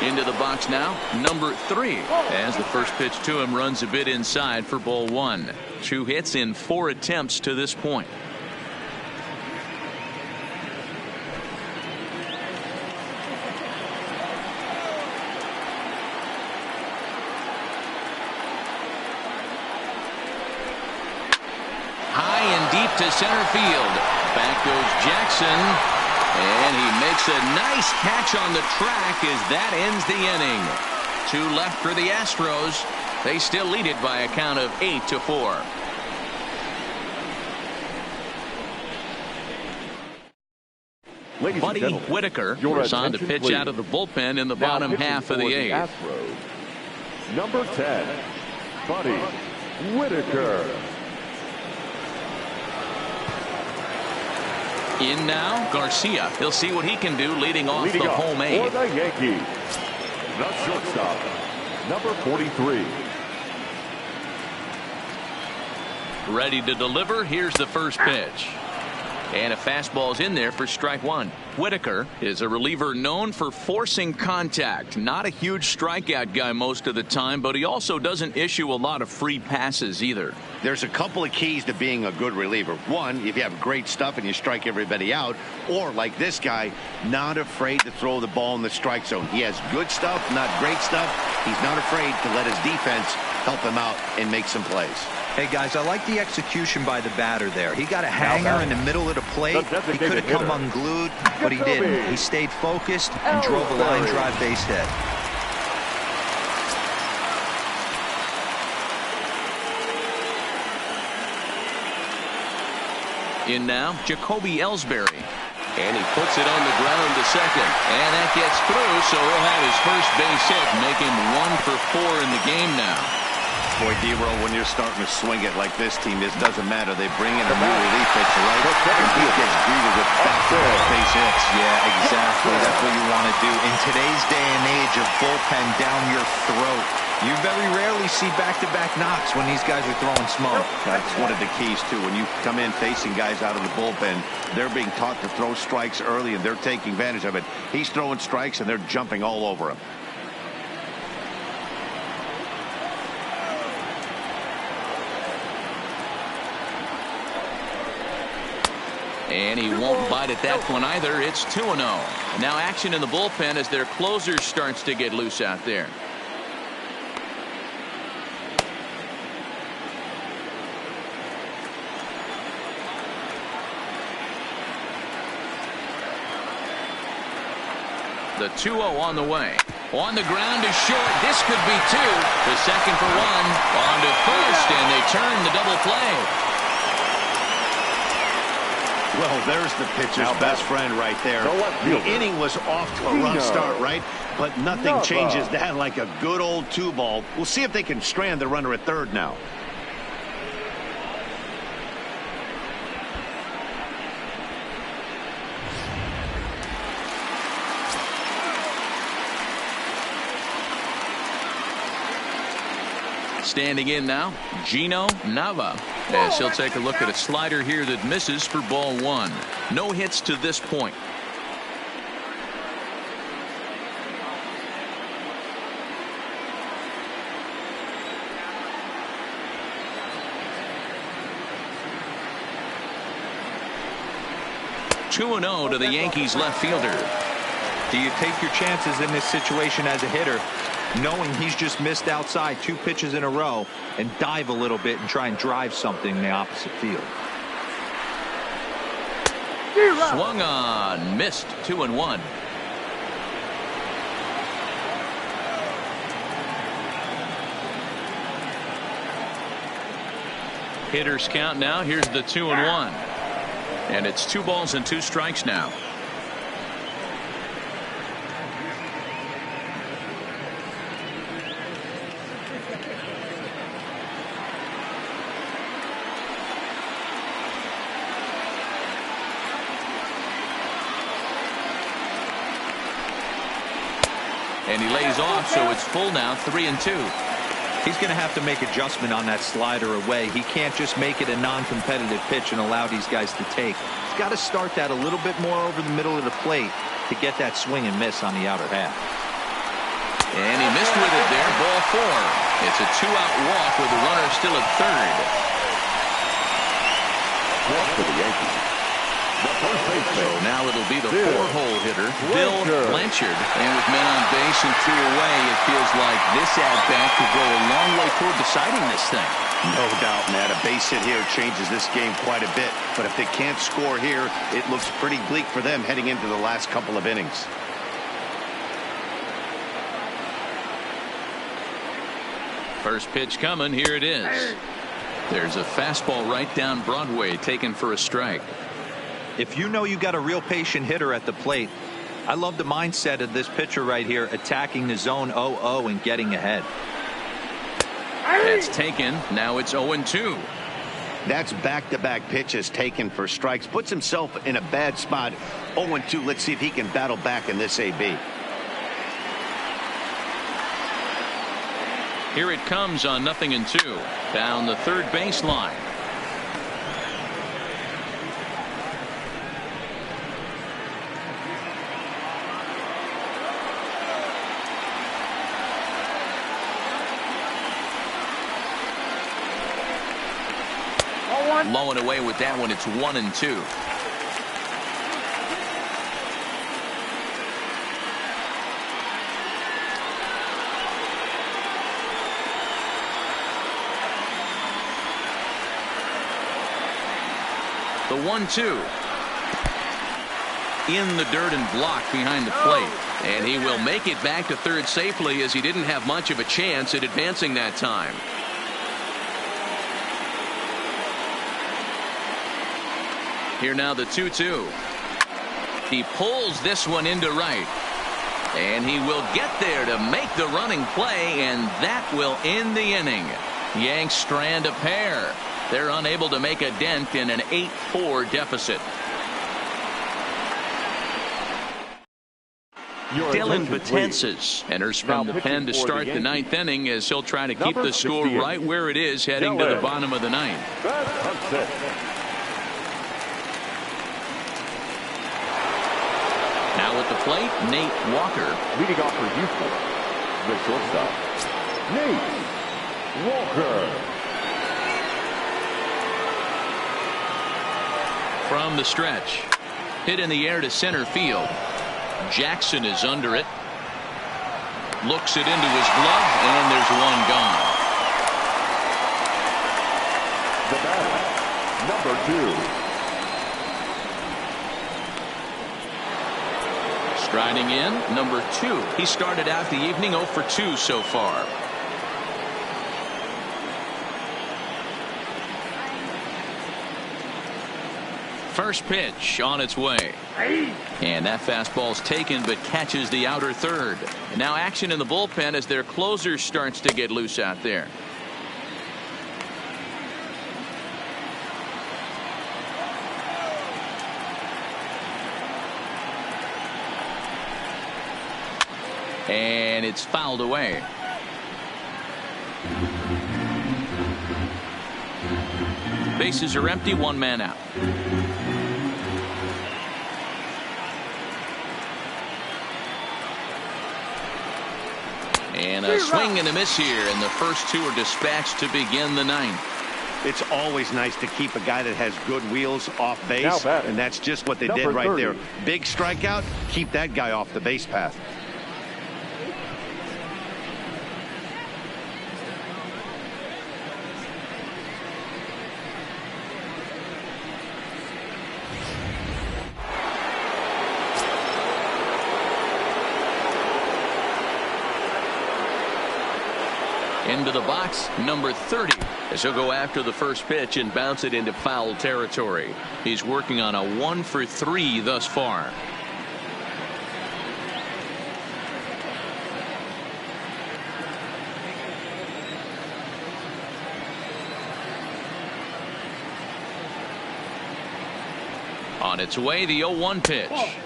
Into the box now, number 3, as the first pitch to him runs a bit inside for ball 1. 2 hits in 4 attempts to this point. High and deep to center field. Back goes Jackson. And he makes a nice catch on the track as that ends the inning. 2 left for the Astros. They still lead it by a count of 8-4. Buddy Whitaker is on to pitch out of the bullpen in the bottom half of the 8th. Astros, number 10, Buddy Whitaker. In now, Garcia. He'll see what he can do leading off the home 8. For the Yankees, the shortstop, number 43. Ready to deliver. Here's the first pitch. And a fastball's in there for strike 1. Whitaker is a reliever known for forcing contact. Not a huge strikeout guy most of the time, but he also doesn't issue a lot of free passes either. There's a couple of keys to being a good reliever. One, if you have great stuff and you strike everybody out, or like this guy, not afraid to throw the ball in the strike zone. He has good stuff, not great stuff. He's not afraid to let his defense help him out and make some plays. Hey, guys, I like the execution by the batter there. He got a hanger in the middle of the plate. He could have come unglued, but he didn't. He stayed focused and drove a line drive base hit. In now, Jacoby Ellsbury. And he puts it on the ground to second. And that gets through, so he'll have his first base hit, make him 1 for 4 in the game now. Boy, D-Roll, when you're starting to swing it like this team, it doesn't matter. They bring in a new relief pitcher, right? And he gets greeted with back-to-back base hits. Yeah, exactly. That's what you want to do. In today's day and age of bullpen down your throat, you very rarely see back-to-back knocks when these guys are throwing smoke. That's one of the keys, too. When you come in facing guys out of the bullpen, they're being taught to throw strikes early, and they're taking advantage of it. He's throwing strikes, and they're jumping all over him. And he won't bite at that one either. It's 2-0. Now action in the bullpen as their closer starts to get loose out there. The 2-0 on the way. On the ground is short. This could be 2. The second for 1. On to first, and they turn the double play. Well, there's the pitcher's best friend right there. The inning was off to a rough start, right? But nothing changes that like a good old 2-ball. We'll see if they can strand the runner at third now. Standing in now, Gino Nava, as he'll take a look at a slider here that misses for ball one. No hits to this point. Two and 0 to the Yankees left fielder. Do you take your chances in this situation as a hitter, knowing he's just missed outside 2 pitches in a row, and dive a little bit and try and drive something in the opposite field? Swung on, missed. 2-1. Hitters count now. Here's the 2-1. And it's 2 balls and 2 strikes now. And he lays off, so it's full now, 3-2. He's going to have to make adjustment on that slider away. He can't just make it a non-competitive pitch and allow these guys to take. He's got to start that a little bit more over the middle of the plate to get that swing and miss on the outer half. And he missed with it there. Ball 4. It's a 2-out walk with the runner still at third. Walk for the Yankees. So now it'll be the 4-hole hitter, Bill Blanchard. And with men on base and 2 away, it feels like this at-bat could go a long way toward deciding this thing. No doubt, Matt. A base hit here changes this game quite a bit. But if they can't score here, it looks pretty bleak for them heading into the last couple of innings. First pitch coming. Here it is. There's a fastball right down Broadway, taken for a strike. If you know you got a real patient hitter at the plate, I love the mindset of this pitcher right here, attacking the zone 0-0 and getting ahead. That's taken. Now it's 0-2. That's back-to-back pitches taken for strikes. Puts himself in a bad spot. 0-2. Let's see if he can battle back in this AB. Here it comes on 0-2. Down the third baseline. Low and away with that one. It's 1-2. The 1-2 in the dirt and blocked behind the plate, and he will make it back to third safely, as he didn't have much of a chance at advancing that time. Here now the 2-2. He pulls this one into right, and he will get there to make the running play, and that will end the inning. Yanks strand a pair. They're unable to make a dent in an 8-4 deficit. Dylan Betances enters from the pen to start the 9th inning, as he'll try to keep the score right where it is heading to the bottom of the 9th. Now at the plate, Nate Walker. Leading off for Houston, the shortstop, Nate Walker. From the stretch, hit in the air to center field. Jackson is under it. Looks it into his glove, and there's one gone. The batter, number 2. Striding in, number 2. He started out the evening 0 for 2 so far. First pitch on its way. And that fastball's taken, but catches the outer third. And now action in the bullpen as their closer starts to get loose out there. And it's fouled away. Bases are empty, one man out. And a swing and a miss here, and the first two are dispatched to begin the ninth. It's always nice to keep a guy that has good wheels off base, and that's just what they did right there. Big strikeout, keep that guy off the base path. Into the box, number 30, as he'll go after the first pitch and bounce it into foul territory. He's working on a 1-for-3 thus far. On its way, the 0-1 pitch.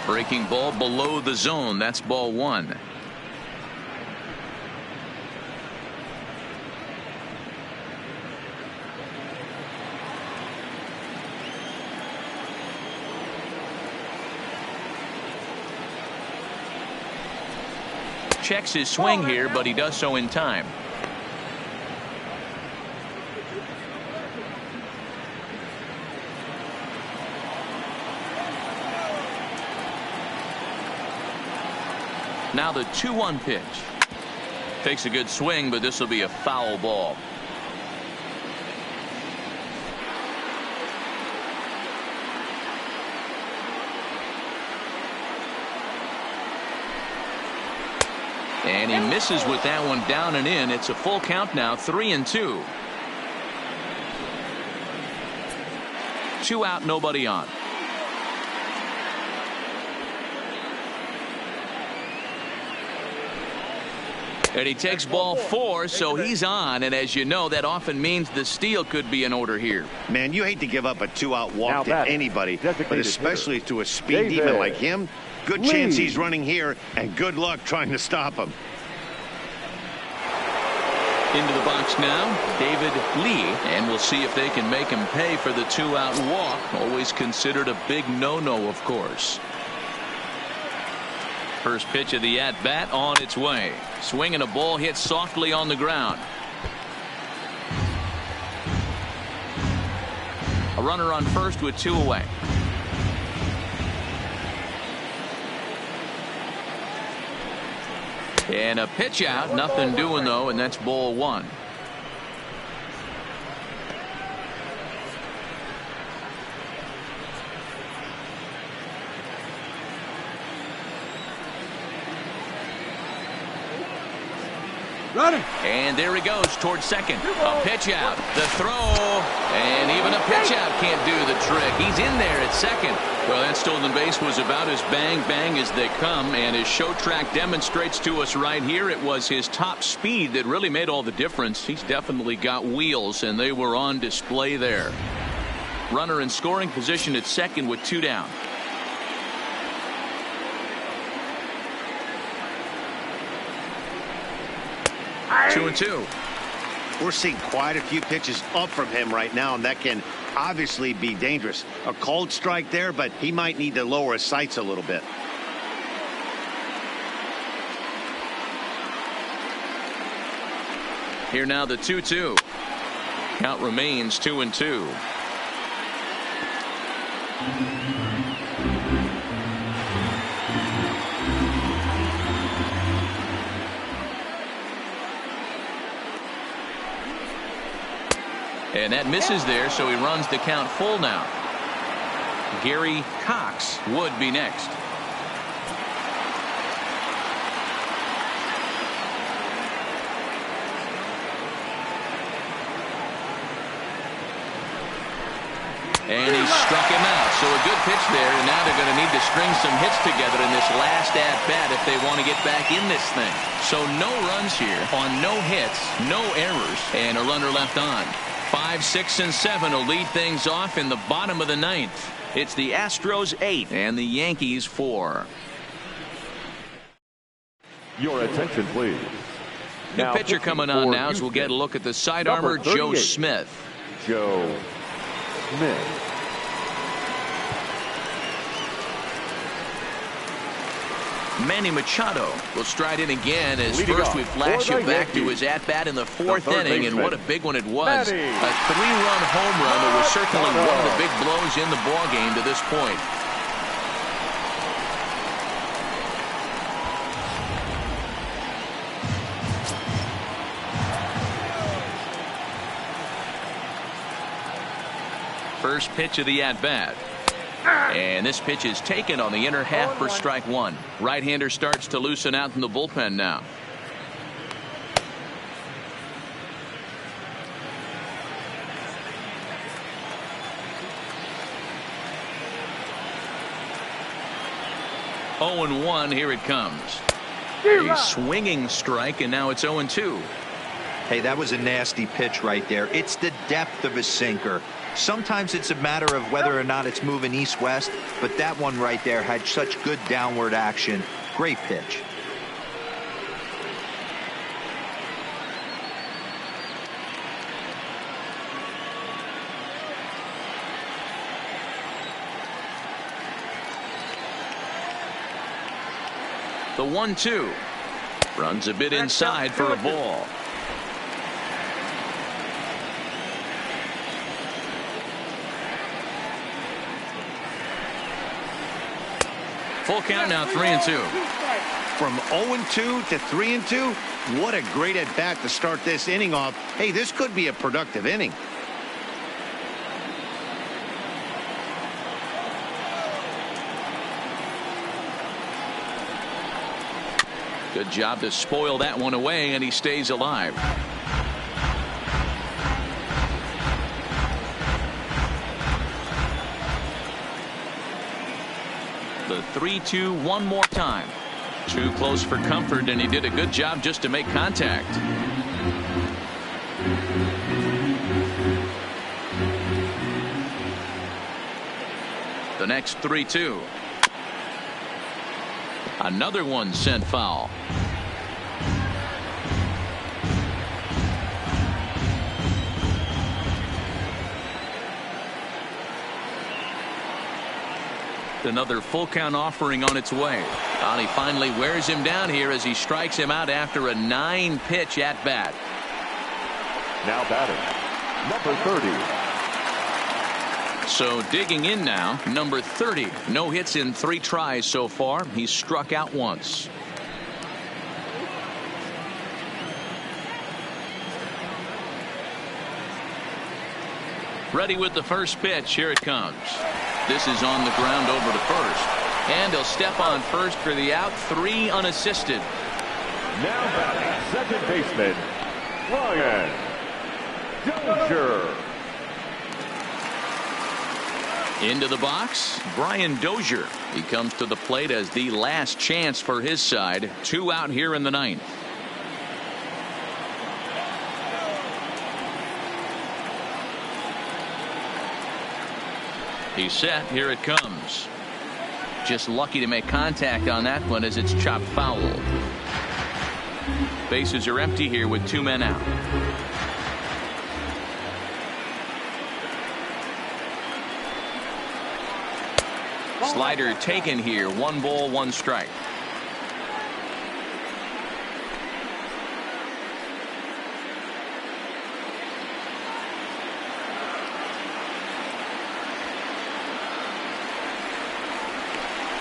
Breaking ball below the zone. That's ball one. Checks his swing here, but he does so in time. Now the 2-1 pitch. Takes a good swing, but this will be a foul ball. And he misses with that one down and in. It's a full count now, 3-2. 2 out, nobody on. And he takes ball 4, so he's on. And as you know, that often means the steal could be in order here. Man, you hate to give up a 2-out walk to anybody, but especially to a speed demon like him. Good chance he's running here, and good luck trying to stop him. Into the box now, David Lee, and we'll see if they can make him pay for the 2-out walk. Always considered a big no-no, of course. First pitch of the at-bat on its way. Swinging a ball hit softly on the ground. A runner on first with 2 away. And a pitch out, nothing doing though, and that's ball 1. Running. And there he goes towards second. A pitch out, the throw, and even a pitch out can't do the trick. He's in there at second. Well, that stolen base was about as bang as they come, and as show track demonstrates to us right here, it was his top speed that really made all the difference. He's definitely got wheels, and they were on display there. Runner in scoring position at second with 2 down. Two and two. We're seeing quite a few pitches up from him right now, and that can obviously be dangerous. A cold strike there, but he might need to lower his sights a little bit. Here now the 2-2. Count remains 2-2. And that misses there, so he runs the count full now. Gary Cox would be next. And he struck him out. So a good pitch there, and now they're going to need to string some hits together in this last at-bat if they want to get back in this thing. So no runs here on no hits, no errors, and a runner left on. 5, 6, and 7 will lead things off in the bottom of the ninth. It's the Astros 8 and the Yankees 4. Your attention, please. New pitcher coming on now as we'll get a look at the side armor, Joe Smith. Joe Smith. Manny Machado will stride in again as Leading first off we flash for you the back to Yankees, his at-bat in the fourth the third inning, and baseman, what a big one it was. Manny A three-run home run that was certainly Machado. one of the big blows in the ballgame to this point. First pitch of the at-bat. And this pitch is taken on the inner half for strike one. Right-hander starts to loosen out in the bullpen now. Oh and 1, here it comes. A swinging strike, and now it's 0-2. Hey, that was a nasty pitch right there. It's the depth of his sinker. Sometimes it's a matter of whether or not it's moving east-west, but that one right there had such good downward action. Great pitch. The 1-2 runs a bit inside for a ball. Full count now, 3-2. From 0-2 to 3-2, what a great at bat to start this inning off. Hey, this could be a productive inning. Good job to spoil that one away, and he stays alive. The 3-2 one more time. Too close for comfort, and he did a good job just to make contact. The next 3-2. Another one sent foul. Another full count offering on its way. And he finally wears him down here as he strikes him out after a 9-pitch at bat. Now batting, number 30. So digging in now, number 30. No hits in 3 tries so far. He's struck out once. Ready with the first pitch. Here it comes. This is on the ground over to first. And he'll step on first for the out. 3 unassisted. Now batting, second baseman, Ryan Dozier. Into the box, Brian Dozier. He comes to the plate as the last chance for his side. 2 out here in the 9th. He's set. Here it comes. Just lucky to make contact on that one as it's chopped foul. Bases are empty here with 2 men out. Slider taken here. 1 ball, 1 strike.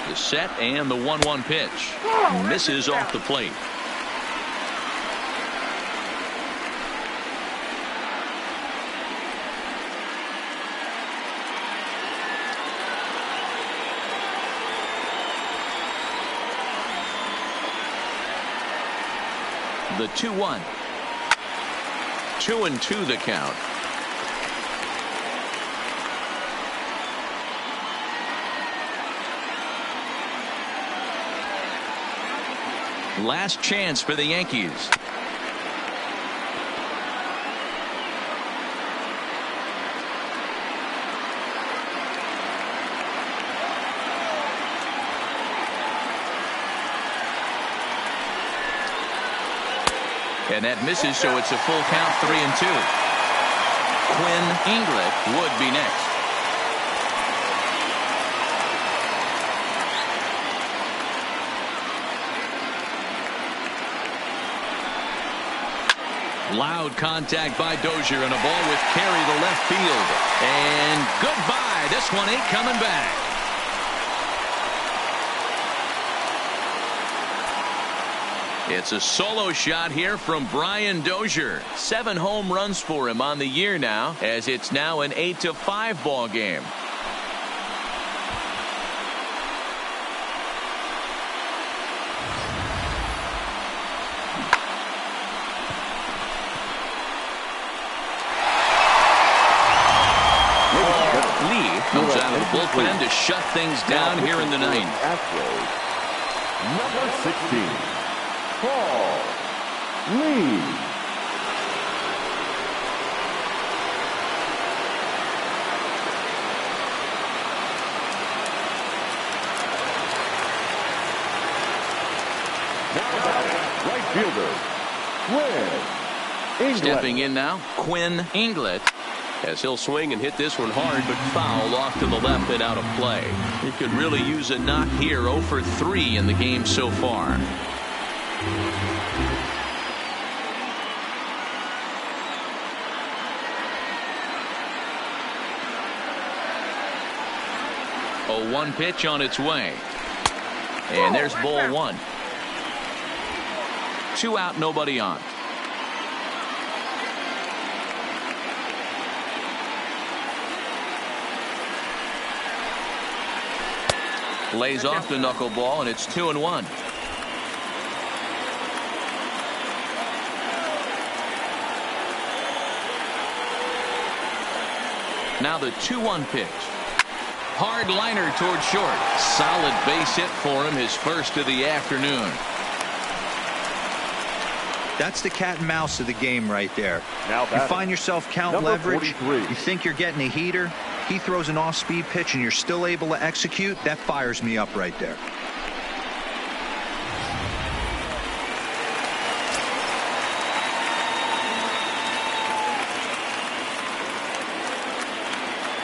The set and the 1-1 pitch. Misses off the plate. The 2-1. 2-2 the count. Last chance for the Yankees. And that misses, so it's a full count, 3-2. Quinn Inglet would be next. Loud contact by Dozier and a ball with carry to left field. And goodbye. This one ain't coming back. It's a solo shot here from Brian Dozier. 7 home runs for him on the year now, as it's now an 8-5 ball game. Comes out of the bullpen to shut things down here in the ninth. Astros, number 16, Paul Lee. Now batting, right fielder, Quinn Inglet. Stepping in now, Quinn Inglet. As he'll swing and hit this one hard, but foul off to the left and out of play. He could really use a knock here. 0 for 3 in the game so far. A 1 pitch on its way. And there's ball 1. 2 out, nobody on. Lays off the knuckleball, and it's 2-1. Now the 2-1 pitch. Hard liner toward short. Solid base hit for him, his first of the afternoon. That's the cat and mouse of the game right there. Now you find yourself count number leverage. 43. You think you're getting a heater. He throws an off-speed pitch and you're still able to execute. That fires me up right there.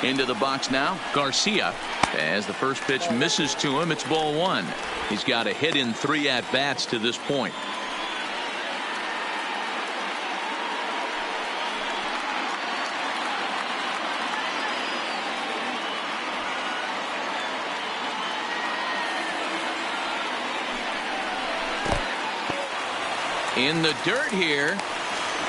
Into the box now, Garcia. As the first pitch misses to him, it's ball 1. He's got a hit in 3 at-bats to this point. In the dirt here,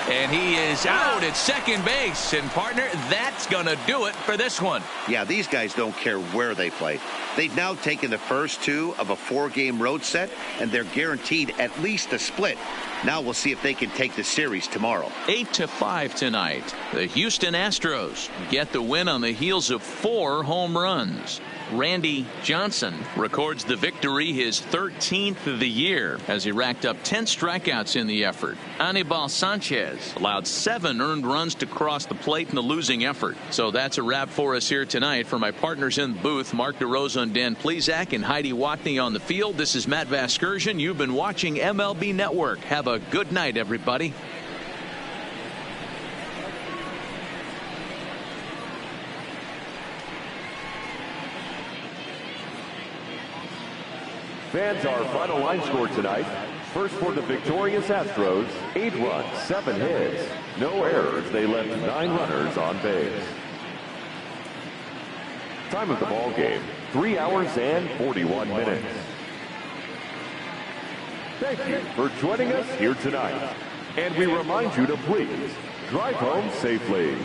and he is out at second base. And partner, that's gonna do it for this one. Yeah, these guys don't care where they play. They've now taken the first 2 of a 4-game road set, and they're guaranteed at least a split. Now we'll see if they can take the series tomorrow. 8-5 tonight. The Houston Astros get the win on the heels of 4 home runs. Randy Johnson records the victory, his 13th of the year, as he racked up 10 strikeouts in the effort. Anibal Sanchez allowed 7 earned runs to cross the plate in the losing effort. So that's a wrap for us here tonight. For my partners in the booth, Mark DeRosa and Dan Plesac, and Heidi Watney on the field, this is Matt Vasgersian. You've been watching MLB Network. Have a good night, everybody. Fans, our final line score tonight. First for the victorious Astros, 8 runs, 7 hits, no errors. They left 9 runners on base. Time of the ball game, 3 hours and 41 minutes. Thank you for joining us here tonight. And we remind you to please drive home safely.